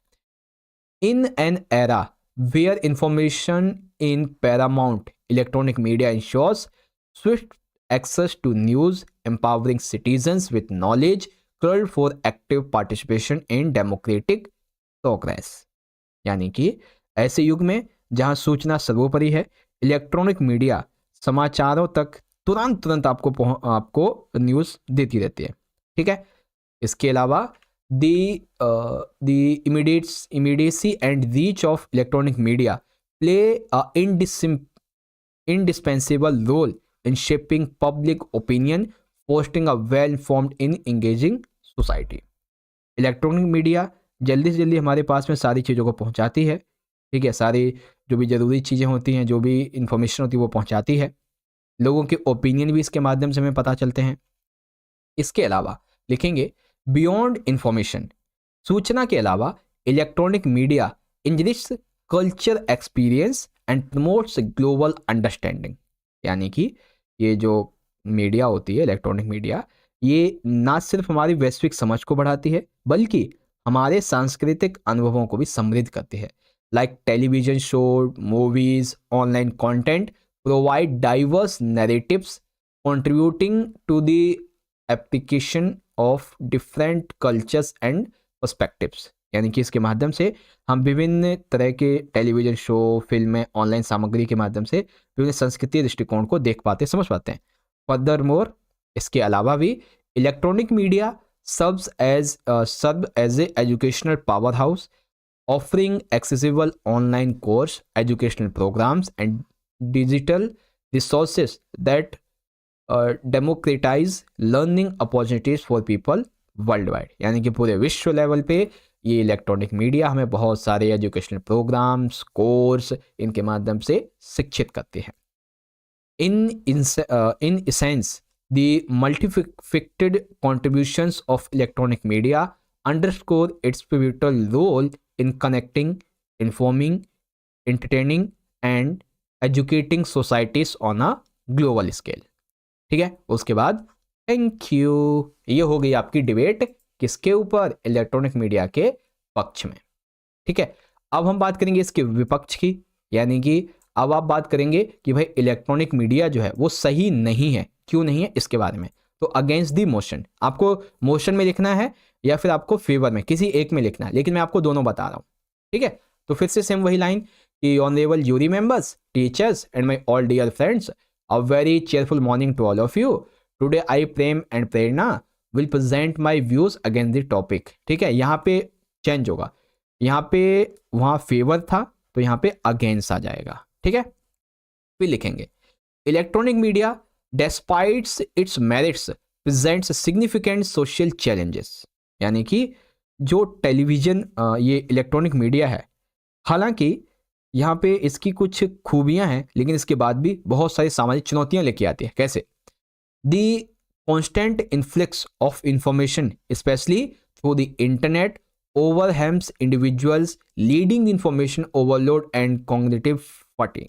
In an era where information in paramount, electronic media ensures swift access to news, empowering citizens with knowledge, called for active participation in democratic progress. यानी कि ऐसे युग में जहां सूचना सर्वोपरि है, इलेक्ट्रॉनिक मीडिया समाचारों तक तुरंत आपको न्यूज़ देती रहती है. ठीक है. इसके अलावा the immediacy and reach of electronic media play a indispensable role in shaping public opinion, fostering a well-informed and engaging society. Electronic media जल्दी से जल्दी हमारे पास में सारी चीज़ों को पहुंचाती है. ठीक है. सारी जो भी ज़रूरी चीज़ें होती हैं, जो भी इंफॉर्मेशन होती है, वो पहुंचाती है. लोगों के ओपिनियन भी इसके माध्यम से हमें पता चलते हैं. इसके अलावा लिखेंगे बियॉन्ड इंफॉर्मेशन, सूचना के अलावा electronic media enrich culture experience and promotes global understanding. यानी कि ये जो मीडिया होती है, इलेक्ट्रॉनिक मीडिया, ये ना सिर्फ हमारी वैश्विक समझ को बढ़ाती है बल्कि हमारे सांस्कृतिक अनुभवों को भी समृद्ध करती है. Like television show, movies, online content provide diverse narratives contributing to the application of different cultures and perspectives. यानी कि इसके माध्यम से हम विभिन्न तरह के टेलीविजन शो, फिल्में, ऑनलाइन सामग्री के माध्यम से विभिन्न संस्कृति दृष्टिकोण को देख पाते, समझ पाते हैं. फर्दर मोर, इसके अलावा भी electronic media serve as a educational power house, offering accessible online course, educational programmes and digital resources that democratise learning opportunities for people world wide. यानी कि पूरे विश्व लेवल पे ये इलेक्ट्रॉनिक मीडिया हमें बहुत सारे एजुकेशनल प्रोग्राम्स, कोर्स, इनके माध्यम से शिक्षित करती है. in essence, the multifaceted contributions of electronic media underscore its pivotal role in connecting, informing, entertaining and educating societies on a global scale. ठीक है. उसके बाद थैंक यू. ये हो गई आपकी डिबेट किसके ऊपर? इलेक्ट्रॉनिक मीडिया के पक्ष में. ठीक है. अब हम बात करेंगे इसके विपक्ष की. यानी कि अब आप बात करेंगे कि भाई इलेक्ट्रॉनिक मीडिया जो है वो सही नहीं है, क्यों नहीं है, इसके बारे में. तो अगेंस्ट दी मोशन, आपको मोशन में लिखना है या फिर आपको फेवर में, किसी एक में लिखना है, लेकिन मैं आपको दोनों बता रहा हूँ. ठीक है. तो फिर से सेम वही लाइन कि honourable jury members, teachers and my all dear friends, a very cheerful morning to all of you. Today I Prem and Prerna will present my views against the topic. ठीक है. यहाँ पे चेंज होगा, यहाँ पे वहाँ फेवर था तो यहाँ पे अगेंस्ट आ जाएगा. ठीक है. फिर लिखेंगे electronic media despite its merits presents significant social challenges. यानी कि जो टेलीविजन, ये इलेक्ट्रॉनिक मीडिया है, हालांकि यहाँ पे इसकी कुछ खूबियां हैं लेकिन इसके बाद भी बहुत सारी सामाजिक चुनौतियां लेके आती है. कैसे? The constant influx of information specially through the internet overwhelms individuals, leading the information overload and cognitive fatigue.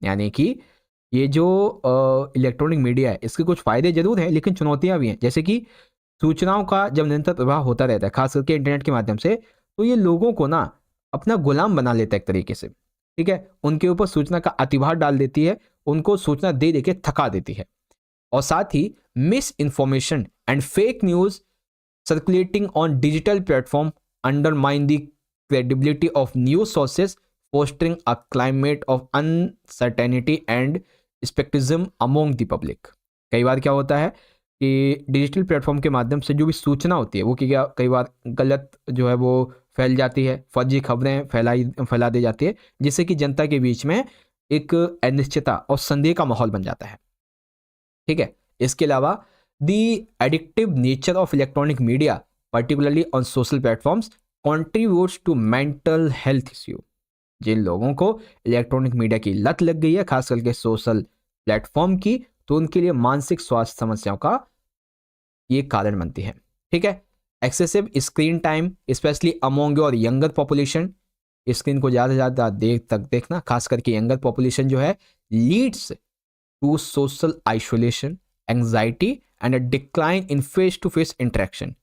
यानी कि ये जो इलेक्ट्रॉनिक मीडिया है, इसके कुछ फ़ायदे जरूर हैं लेकिन चुनौतियां भी हैं. जैसे कि सूचनाओं का जब निरंतर प्रवाह होता रहता है, खास करके इंटरनेट के माध्यम से, तो ये लोगों को ना अपना गुलाम बना लेता है एक तरीके से. ठीक है. उनके ऊपर सूचना का अतिभार डाल देती है, उनको सूचना दे दे के थका देती है. और साथ ही misinformation and fake news circulating on digital platform undermine the credibility of news sources, fostering a climate of uncertainty and skepticism among the public. कई बार क्या होता है कि डिजिटल प्लेटफॉर्म के माध्यम से जो भी सूचना होती है वो क्या कई बार गलत जो है वो फैल जाती है, फर्जी खबरें फैला दी जाती है, जिससे कि जनता के बीच में एक अनिश्चितता और संदेह का माहौल बन जाता है. ठीक है. इसके अलावा The addictive nature of electronic media, particularly on social platforms, contributes to mental health issue. जिन लोगों को इलेक्ट्रॉनिक मीडिया की लत लग गई है, खास करके सोशल प्लेटफॉर्म की, तो उनके लिए मानसिक स्वास्थ्य समस्याओं का ये कारण बनती है। ठीक है, excessive screen time specially among your younger population, screen को ज़्यादा से ज़्यादा देर तक देखना, खास करके यंगर पॉपुलेशन जो है, leads to social isolation, anxiety and a decline in face to face interaction.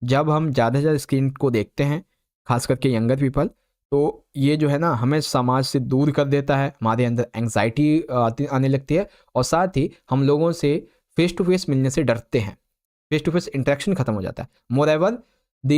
जब हम ज़्यादा से ज़्यादा स्क्रीन को देखते हैं, खास करके यंगर पीपल, तो ये जो है ना हमें समाज से दूर कर देता है, हमारे अंदर एंग्जाइटी आने लगती है, और साथ ही हम लोगों से फेस टू फेस मिलने से डरते हैं, फेस टू फेस इंटरेक्शन खत्म हो जाता है। Moreover the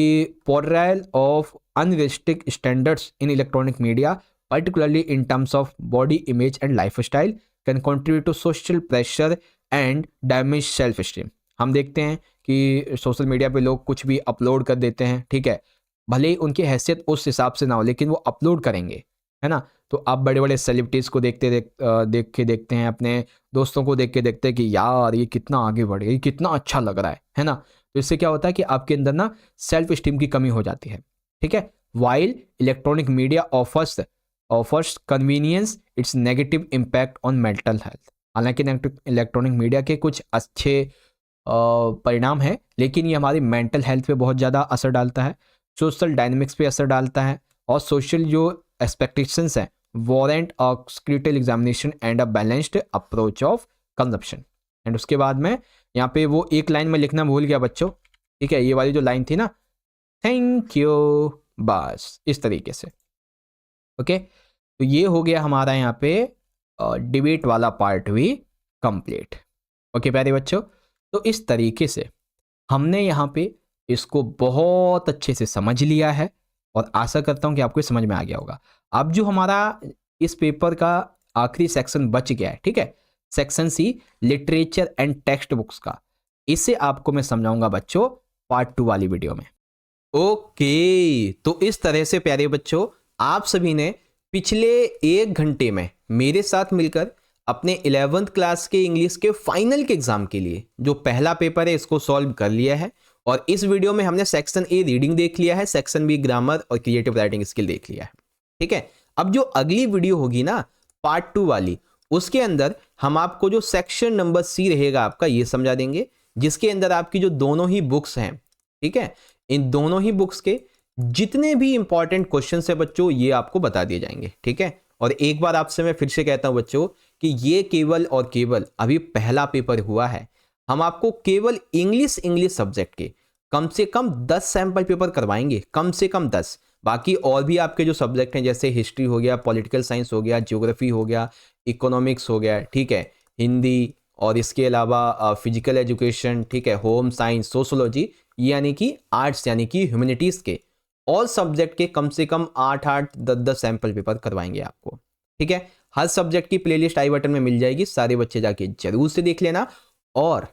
portrayal of unrealistic standards in electronic media, particularly in terms of body image and lifestyle, can contribute to social pressure and damage self esteem। हम देखते हैं कि social media पे लोग कुछ भी अपलोड कर देते हैं, ठीक है, भले ही उनकी हैसियत उस हिसाब से ना हो, लेकिन वो अपलोड करेंगे, है ना। तो आप बड़े बड़े सेलिब्रिटीज़ को देखते हैं, अपने दोस्तों को देख के देखते हैं कि यार ये कितना आगे बढ़ गया, ये कितना अच्छा लग रहा है ना। तो इससे क्या होता है कि आपके अंदर ना सेल्फ स्टीम की कमी हो जाती है। ठीक है, while electronic media offers convenience, it's negative impact on mental health. हालांकि इलेक्ट्रॉनिक मीडिया के कुछ अच्छे परिणाम हैं, लेकिन ये हमारी मेंटल हेल्थ पे बहुत ज़्यादा असर डालता है, सोशल डायनेमिक्स पे असर डालता है, और सोशल जो एक्सपेक्टेशंस हैं warrant a critical examination and a balanced approach of consumption. And उसके बाद में यहाँ पे वो एक लाइन में लिखना भूल गया बच्चों, ठीक है, ये वाली जो लाइन थी ना, थैंक यू, बस इस तरीके से। ओके, तो ये हो गया हमारा यहाँ पे डिबेट वाला पार्ट भी कंप्लीट। ओके प्यारे बच्चों, तो इस तरीके से हमने यहाँ पे इसको बहुत अच्छे से समझ लिया है, और आशा करता हूँ कि आपको समझ में आ गया होगा। अब जो हमारा इस पेपर का आखिरी सेक्शन बच गया है, ठीक है, section C literature and text books का, इसे आपको मैं समझाऊंगा बच्चों पार्ट 2 वाली वीडियो में। ओके, तो इस तरह से प्यारे बच्चों आप सभी ने पिछले 1 घंटे में मेरे साथ मिलकर अपने 11th क्लास के इंग्लिश के फाइनल के एग्जाम के लिए जो पहला पेपर है इसको सॉल्व कर लिया है। और इस वीडियो में हमने सेक्शन ए रीडिंग देख लिया है, सेक्शन बी ग्रामर और क्रिएटिव राइटिंग स्किल देख लिया है। ठीक है, अब जो अगली वीडियो होगी ना पार्ट 2 वाली, उसके अंदर हम आपको जो सेक्शन नंबर सी रहेगा आपका ये समझा देंगे, जिसके अंदर आपकी जो दोनों ही बुक्स हैं, ठीक है, इन दोनों ही बुक्स के जितने भी इंपॉर्टेंट क्वेश्चन है बच्चों ये आपको बता दिए जाएंगे। ठीक है, और एक बार आपसे मैं फिर से कहता हूं बच्चों कि ये केवल और केवल अभी पहला पेपर हुआ है। हम आपको केवल इंग्लिश सब्जेक्ट के कम से कम 10 सैंपल पेपर करवाएंगे, कम से कम 10। बाकी और भी आपके जो सब्जेक्ट हैं जैसे हिस्ट्री हो गया, पॉलिटिकल साइंस हो गया, ज्योग्राफी हो गया, इकोनॉमिक्स हो गया, ठीक है, हिंदी, और इसके अलावा फिजिकल एजुकेशन, ठीक है, होम साइंस, सोशोलॉजी, यानी कि आर्ट्स यानी कि ह्यूमैनिटीज़ के ऑल सब्जेक्ट के कम से कम 8-8, 10-10 सैंपल पेपर करवाएंगे आपको। ठीक है, हर सब्जेक्ट की प्लेलिस्ट आई बटन में मिल जाएगी, सारे बच्चे जाके जरूर से देख लेना। और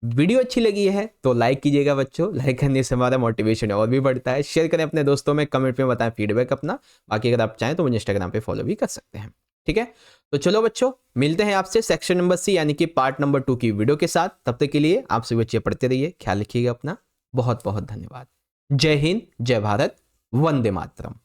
वीडियो अच्छी लगी है तो लाइक कीजिएगा बच्चों, लाइक करने से हमारा मोटिवेशन और भी बढ़ता है। शेयर करें अपने दोस्तों में, कमेंट में बताएं फीडबैक अपना। बाकी अगर आप चाहें तो मुझे इंस्टाग्राम पे फॉलो भी कर सकते हैं। ठीक है, तो चलो बच्चों मिलते हैं आपसे सेक्शन नंबर सी यानी कि पार्ट नंबर 2 की वीडियो के साथ। तब तक के लिए आप सभी बच्चे पढ़ते रहिए, ख्याल रखिएगा अपना। बहुत बहुत धन्यवाद। जय हिंद, जय भारत, वंदे मातरम।